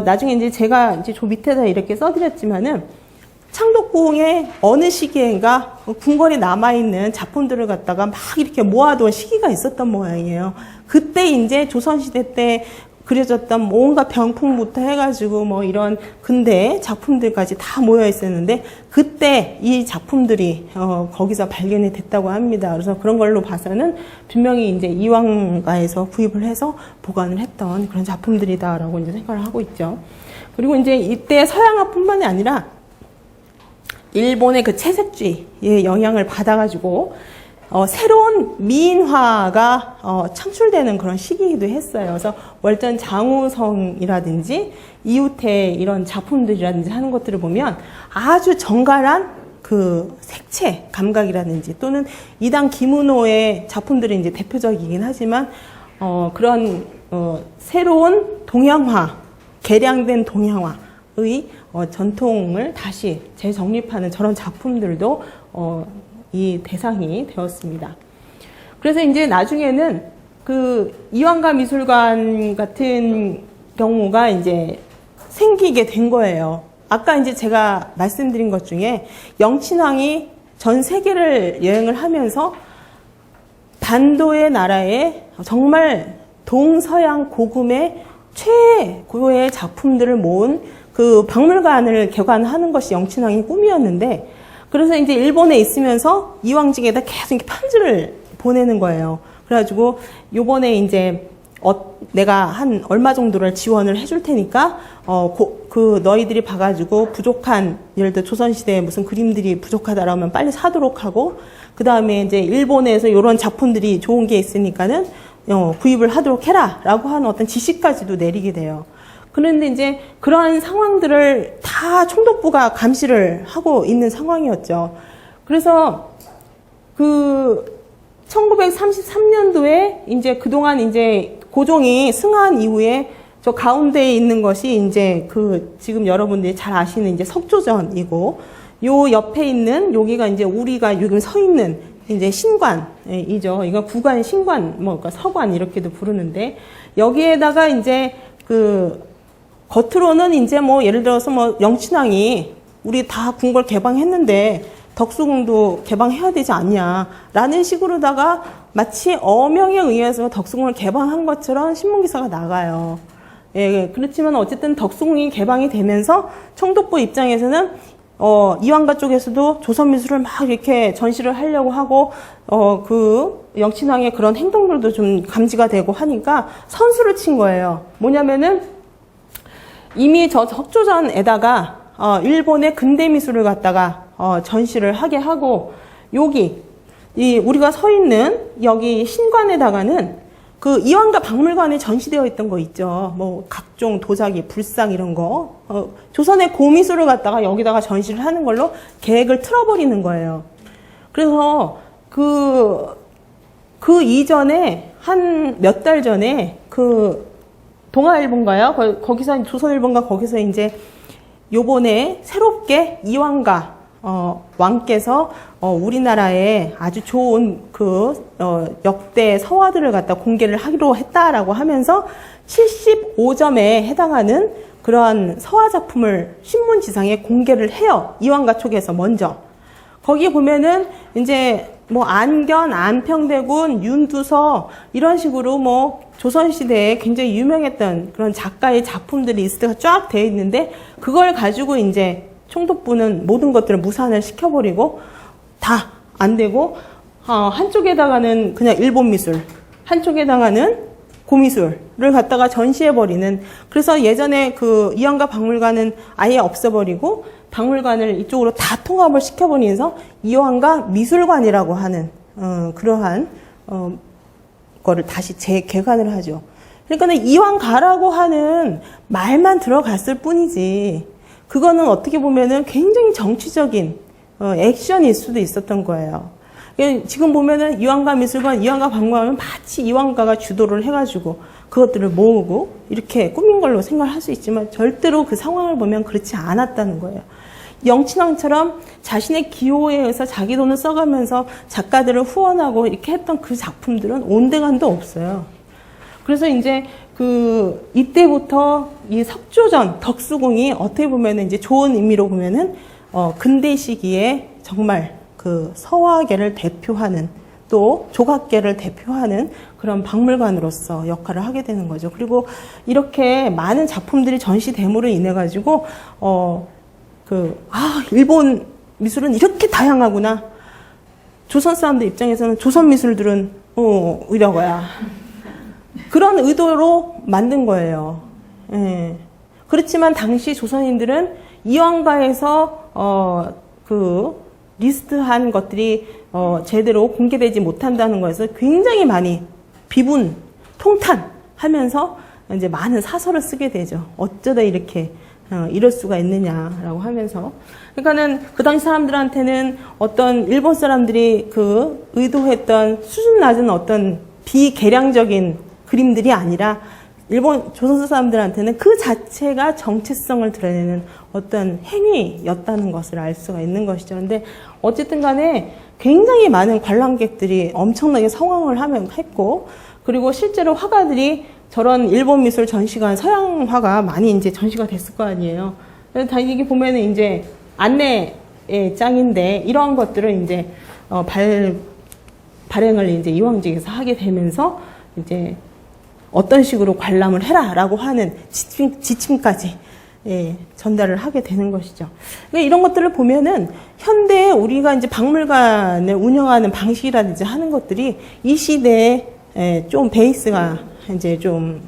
나중에 이제 제가 이제 저 밑에다 이렇게 써드렸지만은, 창덕궁의 어느 시기인가 궁궐에 남아있는 작품들을 갖다가 막 이렇게 모아둔 시기가 있었던 모양이에요. 그때 이제 조선시대 때 그려졌던 온갖 병풍부터 해가지고 뭐 이런 근대 작품들까지 다 모여 있었는데, 그때 이 작품들이 거기서 발견이 됐다고 합니다. 그래서 그런 걸로 봐서는 분명히 이제 이왕가에서 구입을 해서 보관을 했던 그런 작품들이다라고 이제 생각을 하고 있죠. 그리고 이제 이때 서양화뿐만이 아니라 일본의 그 채색주의의 영향을 받아가지고 새로운 미인화가 창출되는 그런 시기이기도 했어요. 그래서 월전 장우성이라든지 이웃의 이런 작품들이라든지 하는 것들을 보면 아주 정갈한 그 색채 감각이라든지, 또는 이당 김은호의 작품들이 이제 대표적이긴 하지만 그런 새로운 동양화, 개량된 동양화의 전통을 다시 재정립하는 저런 작품들도 이 대상이 되었습니다. 그래서 이제 나중에는 그 이완가 미술관 같은 경우가 이제 생기게 된 거예요. 아까 이제 제가 말씀드린 것 중에 영친왕이 전 세계를 여행을 하면서 반도의 나라에 정말 동서양 고금의 최고의 작품들을 모은 그 박물관을 개관하는 것이 영친왕의 꿈이었는데, 그래서 이제 일본에 있으면서 이왕직에다 계속 이렇게 편지를 보내는 거예요. 그래가지고 요번에 이제 내가 한 얼마 정도를 지원을 해줄 테니까 그 너희들이 봐가지고 부족한, 예를 들어 조선시대에 무슨 그림들이 부족하다라면 빨리 사도록 하고, 그 다음에 이제 일본에서 이런 작품들이 좋은 게 있으니까는 구입을 하도록 해라라고 하는 어떤 지시까지도 내리게 돼요. 그런데 이제 그러한 상황들을 다 총독부가 감시를 하고 있는 상황이었죠. 그래서 그 1933년도에 이제 그동안 이제 고종이 승하한 이후에 저 가운데에 있는 것이 이제 그 지금 여러분들이 잘 아시는 이제 석조전이고, 요 옆에 있는 여기가 이제 우리가 지금 서 있는 이제 신관이죠. 이거 구관, 신관, 뭐 그러니까 서관 이렇게도 부르는데, 여기에다가 이제 그 겉으로는 이제 뭐 예를 들어서 뭐 영친왕이 우리 다 궁궐 개방했는데 덕수궁도 개방해야 되지 않냐라는 식으로다가 마치 어명에 의해서 덕수궁을 개방한 것처럼 신문기사가 나가요. 예, 그렇지만 어쨌든 덕수궁이 개방이 되면서 총독부 입장에서는 이완가 쪽에서도 조선미술을 막 이렇게 전시를 하려고 하고 그 영친왕의 그런 행동들도 좀 감지가 되고 하니까 선수를 친 거예요. 뭐냐면은 이미 저 석조전에다가 일본의 근대 미술을 갖다가 전시를 하게 하고, 여기 우리가 서 있는 여기 신관에다가는 그 이완가 박물관에 전시되어 있던 거 있죠. 뭐 각종 도자기, 불상 이런 거 조선의 고미술을 갖다가 여기다가 전시를 하는 걸로 계획을 틀어버리는 거예요. 그래서 그 이전에 한 몇 달 전에 그 동아일보인가요? 거기서 조선일보인가 거기서 이제 요번에 새롭게 이완가 왕께서 우리나라에 아주 좋은 역대 서화들을 갖다 공개를 하기로 했다라고 하면서 75점에 해당하는 그러한 서화 작품을 신문지상에 공개를 해요. 이황가 촉에서 먼저. 거기 보면은 이제 뭐 안견, 안평대군, 윤두서 이런 식으로 뭐 조선시대에 굉장히 유명했던 그런 작가의 작품들이 리스트가 쫙 되어 있는데 그걸 가지고 이제 총독부는 모든 것들을 무산을 시켜버리고 다 안 되고 한쪽에다가는 그냥 일본 미술, 한쪽에다가는 고미술을 갖다가 전시해버리는 그래서 예전에 그 이황가 박물관은 아예 없애버리고 박물관을 이쪽으로 다 통합을 시켜버리면서 이황가 미술관이라고 하는 그러한 거를 다시 재개관을 하죠. 그러니까 이황가라고 하는 말만 들어갔을 뿐이지 그거는 어떻게 보면은 굉장히 정치적인 액션일 수도 있었던 거예요. 지금 보면은 이황가 미술관, 이황가 박물관은 마치 이황가가 주도를 해가지고 그것들을 모으고 이렇게 꾸민 걸로 생각을 할 수 있지만 절대로 그 상황을 보면 그렇지 않았다는 거예요. 영친왕처럼 자신의 기호에 의해서 자기 돈을 써가면서 작가들을 후원하고 이렇게 했던 그 작품들은 온데간도 없어요. 그래서 이제 이때부터 이 석조전, 덕수궁이 어떻게 보면은 이제 좋은 의미로 보면은 근대 시기에 정말 그 서화계를 대표하는 또 조각계를 대표하는 그런 박물관으로서 역할을 하게 되는 거죠. 그리고 이렇게 많은 작품들이 전시됨으로 인해 가지고 일본 미술은 이렇게 다양하구나. 조선 사람들 입장에서는 조선 미술들은 이러거야. 그런 의도로 만든 거예요. 예. 그렇지만 당시 조선인들은 이황가에서 리스트한 것들이 제대로 공개되지 못한다는 것에서 굉장히 많이 비분, 통탄하면서 이제 많은 사설을 쓰게 되죠. 어쩌다 이렇게 이럴 수가 있느냐라고 하면서. 그러니까는 그 당시 사람들한테는 어떤 일본 사람들이 의도했던 수준 낮은 어떤 비개량적인 그림들이 아니라 일본 조선 사람들한테는 그 자체가 정체성을 드러내는 어떤 행위였다는 것을 알 수가 있는 것이죠. 그런데 어쨌든 간에 굉장히 많은 관람객들이 엄청나게 성황을 했고, 그리고 실제로 화가들이 저런 일본 미술 전시관 서양화가 많이 이제 전시가 됐을 거 아니에요. 그래서 이게 보면은 이제 안내의 짱인데 이러한 것들을 이제 발행을 이제 이황직에서 하게 되면서 이제 어떤 식으로 관람을 해라라고 하는 지침까지 전달을 하게 되는 것이죠. 그러니까 이런 것들을 보면은 현대에 우리가 이제 박물관을 운영하는 방식이라든지 하는 것들이 이 시대에 좀 베이스가 이제 좀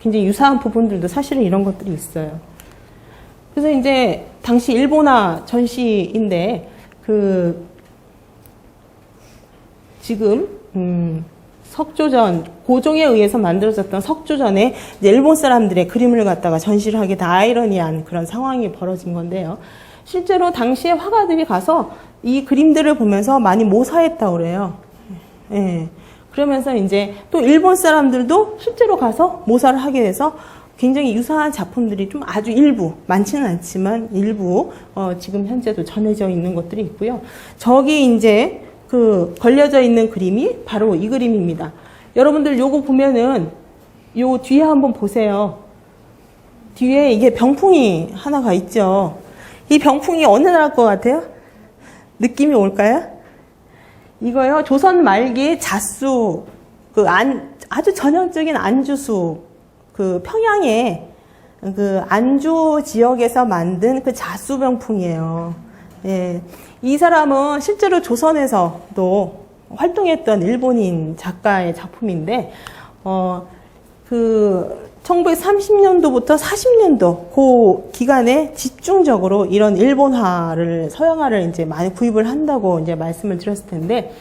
굉장히 유사한 부분들도 사실은 이런 것들이 있어요. 그래서 이제 당시 일본화 전시인데 지금 석조전, 고종에 의해서 만들어졌던 석조전에 일본 사람들의 그림을 갖다가 전시를 하게 다 아이러니한 그런 상황이 벌어진 건데요. 실제로 당시에 화가들이 가서 이 그림들을 보면서 많이 모사했다고 그래요. 예. 그러면서 이제 또 일본 사람들도 실제로 가서 모사를 하게 돼서 굉장히 유사한 작품들이 좀 아주 일부, 많지는 않지만 일부, 지금 현재도 전해져 있는 것들이 있고요. 저기 이제 걸려져 있는 그림이 바로 이 그림입니다. 여러분들 요거 보면은 요 뒤에 한번 보세요. 뒤에 이게 병풍이 하나가 있죠. 이 병풍이 어느 나라 것 같아요? 느낌이 올까요? 이거요, 조선 말기 잣수, 아주 전형적인 안주수, 평양의 안주 지역에서 만든 잣수 병풍이에요. 예. 이 사람은 실제로 조선에서도 활동했던 일본인 작가의 작품인데, 1930년도부터 40년도 그 기간에 집중적으로 이런 일본화를, 서양화를 이제 많이 구입을 한다고 이제 말씀을 드렸을 텐데,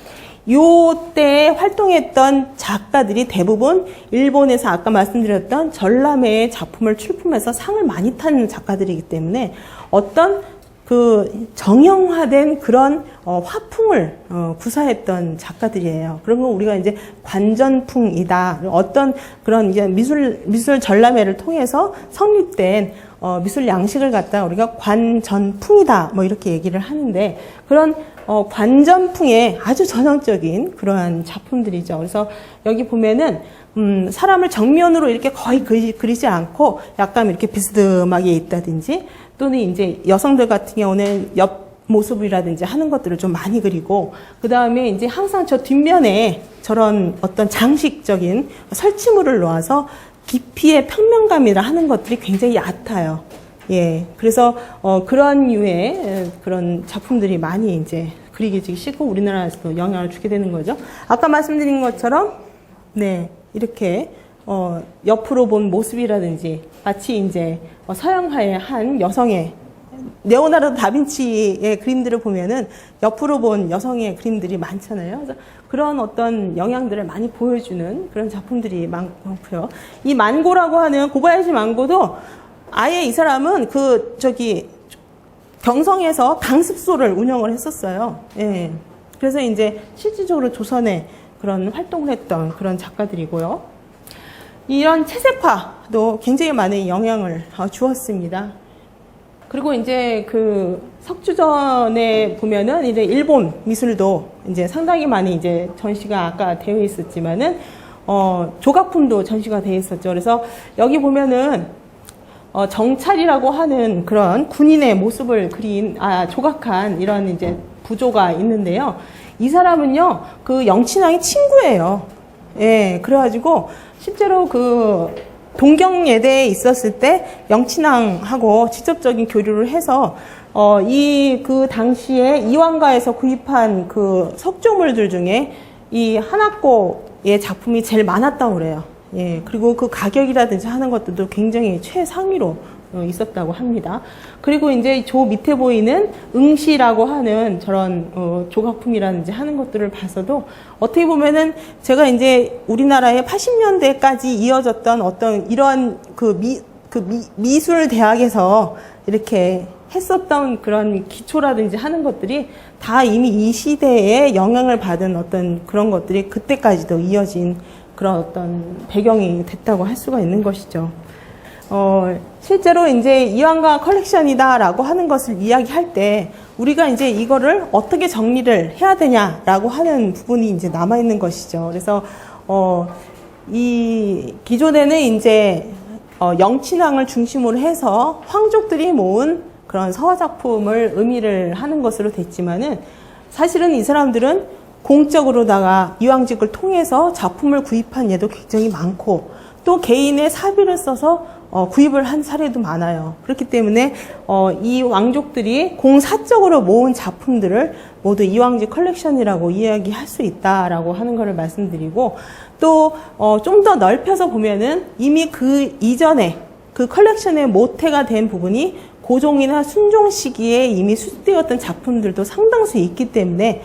요때 활동했던 작가들이 대부분 일본에서 아까 말씀드렸던 전람회의 작품을 출품해서 상을 많이 탄 작가들이기 때문에 어떤 그 정형화된 그런 화풍을 구사했던 작가들이에요. 그런 거 우리가 이제 관전풍이다. 어떤 그런 이제 미술 전람회를 통해서 성립된 미술 양식을 갖다 우리가 관전풍이다. 뭐 이렇게 얘기를 하는데 그런 관전풍의 아주 전형적인 그러한 작품들이죠. 그래서 여기 보면은 사람을 정면으로 이렇게 거의 그리지 않고 약간 이렇게 비스듬하게 있다든지 또는 이제 여성들 같은 경우는 옆 모습이라든지 하는 것들을 좀 많이 그리고 그 다음에 이제 항상 저 뒷면에 저런 어떤 장식적인 설치물을 놓아서 깊이의 평면감이라 하는 것들이 굉장히 얕아요. 예. 그래서 그런 류의 그런 작품들이 많이 이제 그리기 쉽고 우리나라에서도 영향을 주게 되는 거죠. 아까 말씀드린 것처럼 네. 이렇게 옆으로 본 모습이라든지 마치 이제 서양화의 한 여성의 레오나르도 다빈치의 그림들을 보면은 옆으로 본 여성의 그림들이 많잖아요. 그래서 그런 어떤 영향들을 많이 보여주는 그런 작품들이 많고요. 이 만고라고 하는 고바야시 만고도 아예 이 사람은 경성에서 강습소를 운영을 했었어요. 예. 그래서 이제 실질적으로 조선에 그런 활동을 했던 그런 작가들이고요. 이런 채색화도 굉장히 많은 영향을 주었습니다. 그리고 이제 그 석주전에 보면은 이제 일본 미술도 이제 상당히 많이 이제 전시가 아까 되어 있었지만은 조각품도 전시가 되어 있었죠. 그래서 여기 보면은 정찰이라고 하는 그런 군인의 모습을 조각한 이런 이제 부조가 있는데요. 이 사람은요, 그 영친왕의 친구예요. 예, 그래가지고, 실제로 그 동경예대에 있었을 때 영친왕하고 직접적인 교류를 해서, 그 당시에 이왕가에서 구입한 그 석조물들 중에 이 하나코의 작품이 제일 많았다고 그래요. 예, 그리고 그 가격이라든지 하는 것들도 굉장히 최상위로 있었다고 합니다. 그리고 이제 저 밑에 보이는 응시라고 하는 저런 조각품이라든지 하는 것들을 봐서도 어떻게 보면은 제가 이제 우리나라의 80년대까지 이어졌던 어떤 이런 미술 대학에서 이렇게 했었던 그런 기초라든지 하는 것들이 다 이미 이 시대에 영향을 받은 어떤 그런 것들이 그때까지도 이어진 그런 어떤 배경이 됐다고 할 수가 있는 것이죠. 실제로 이제 이완가 컬렉션이다라고 하는 것을 이야기할 때 우리가 이제 이거를 어떻게 정리를 해야 되냐라고 하는 부분이 이제 남아있는 것이죠. 그래서, 이 기존에는 이제, 영친왕을 중심으로 해서 황족들이 모은 그런 서화작품을 의미를 하는 것으로 됐지만은 사실은 이 사람들은 공적으로다가 이왕직을 통해서 작품을 구입한 예도 굉장히 많고 또 개인의 사비를 써서 구입을 한 사례도 많아요. 그렇기 때문에 이 왕족들이 공사적으로 모은 작품들을 모두 이왕직 컬렉션이라고 이야기할 수 있다라고 하는 것을 말씀드리고 또 좀 더 넓혀서 보면은 이미 그 이전에 그 컬렉션의 모태가 된 부분이 고종이나 순종 시기에 이미 수집되었던 작품들도 상당수 있기 때문에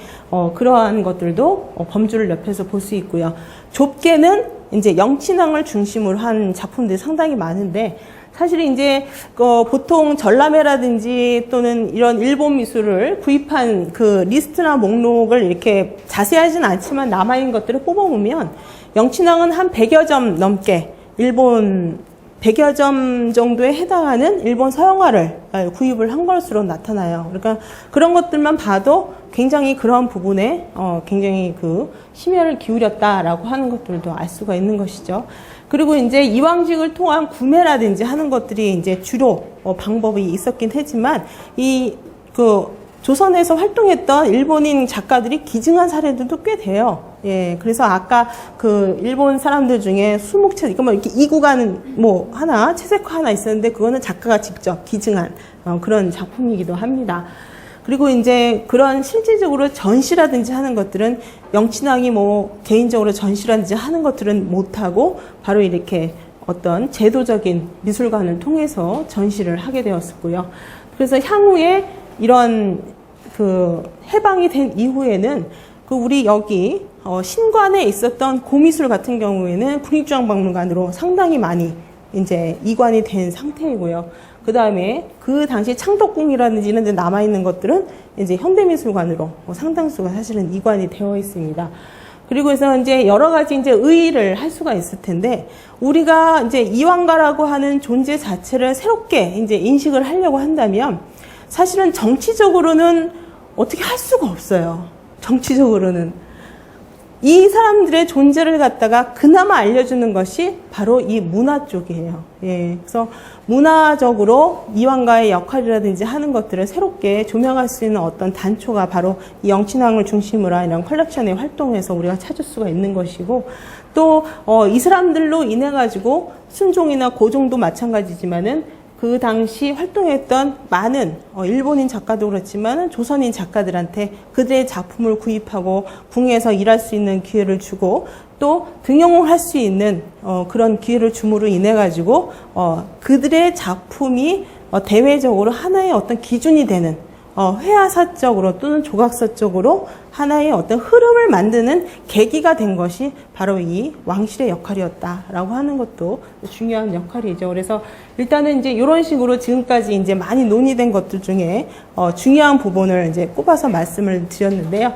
그러한 것들도 범주를 넓혀서 볼 수 있고요. 좁게는 이제 영친왕을 중심으로 한 작품들이 상당히 많은데 사실 이제 보통 전람회라든지 또는 이런 일본 미술을 구입한 그 리스트나 목록을 이렇게 자세하진 않지만 남아있는 것들을 뽑아보면 영친왕은 한 100여 점 넘게 일본 100여 점 정도에 해당하는 일본 서양화를 구입을 한 것으로 나타나요. 그러니까 그런 것들만 봐도 굉장히 그런 부분에 굉장히 그 심혈을 기울였다라고 하는 것들도 알 수가 있는 것이죠. 그리고 이제 이왕직을 통한 구매라든지 하는 것들이 이제 주로 방법이 있었긴 하지만 조선에서 활동했던 일본인 작가들이 기증한 사례들도 꽤 돼요. 예, 그래서 아까 그 일본 사람들 중에 수목채, 뭐 이렇게 이구가는 뭐 하나, 채색화 하나 있었는데 그거는 작가가 직접 기증한 그런 작품이기도 합니다. 그리고 이제 그런 실질적으로 전시라든지 하는 것들은 영친왕이 뭐 개인적으로 전시라든지 하는 것들은 못하고 바로 이렇게 어떤 제도적인 미술관을 통해서 전시를 하게 되었었고요. 그래서 향후에 이런 그 해방이 된 이후에는 그 우리 여기 신관에 있었던 고미술 같은 경우에는 국립중앙박물관으로 상당히 많이 이제 이관이 된 상태이고요. 그 다음에 그 당시 창덕궁이라든지 이런 데 남아있는 것들은 이제 현대미술관으로 상당수가 사실은 이관이 되어 있습니다. 그리고 해서 이제 여러 가지 이제 의의를 할 수가 있을 텐데, 우리가 이제 이완가라고 하는 존재 자체를 새롭게 이제 인식을 하려고 한다면, 사실은 정치적으로는 어떻게 할 수가 없어요. 정치적으로는. 이 사람들의 존재를 갖다가 그나마 알려주는 것이 바로 이 문화 쪽이에요. 예. 그래서 문화적으로 이완가의 역할이라든지 하는 것들을 새롭게 조명할 수 있는 어떤 단초가 바로 이 영친왕을 중심으로 한 이런 컬렉션의 활동에서 우리가 찾을 수가 있는 것이고, 또 이 사람들로 인해 가지고 순종이나 고종도 마찬가지지만은 그 당시 활동했던 많은 일본인 작가도 그렇지만 조선인 작가들한테 그들의 작품을 구입하고 궁에서 일할 수 있는 기회를 주고, 또 등용을 할 수 있는 그런 기회를 줌으로 인해 가지고 그들의 작품이 대외적으로 하나의 어떤 기준이 되는, 회화사적으로 또는 조각사적으로 하나의 어떤 흐름을 만드는 계기가 된 것이 바로 이 왕실의 역할이었다라고 하는 것도 중요한 역할이죠. 그래서 일단은 이제 이런 식으로 지금까지 이제 많이 논의된 것들 중에 중요한 부분을 이제 꼽아서 말씀을 드렸는데요.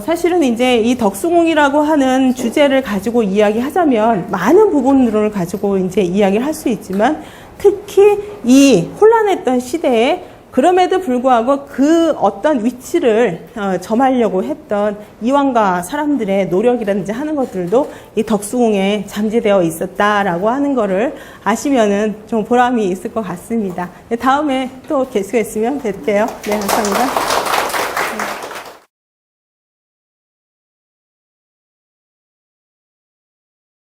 사실은 이제 이 덕수궁이라고 하는 주제를 가지고 이야기하자면 많은 부분들을 가지고 이제 이야기를 할 수 있지만, 특히 이 혼란했던 시대에 그럼에도 불구하고 그 어떤 위치를 점하려고 했던 이완가 사람들의 노력이라든지 하는 것들도 이 덕수궁에 잠재되어 있었다라고 하는 거를 아시면은 좀 보람이 있을 것 같습니다. 다음에 또 기회가 있으면 뵐게요. 네, 감사합니다.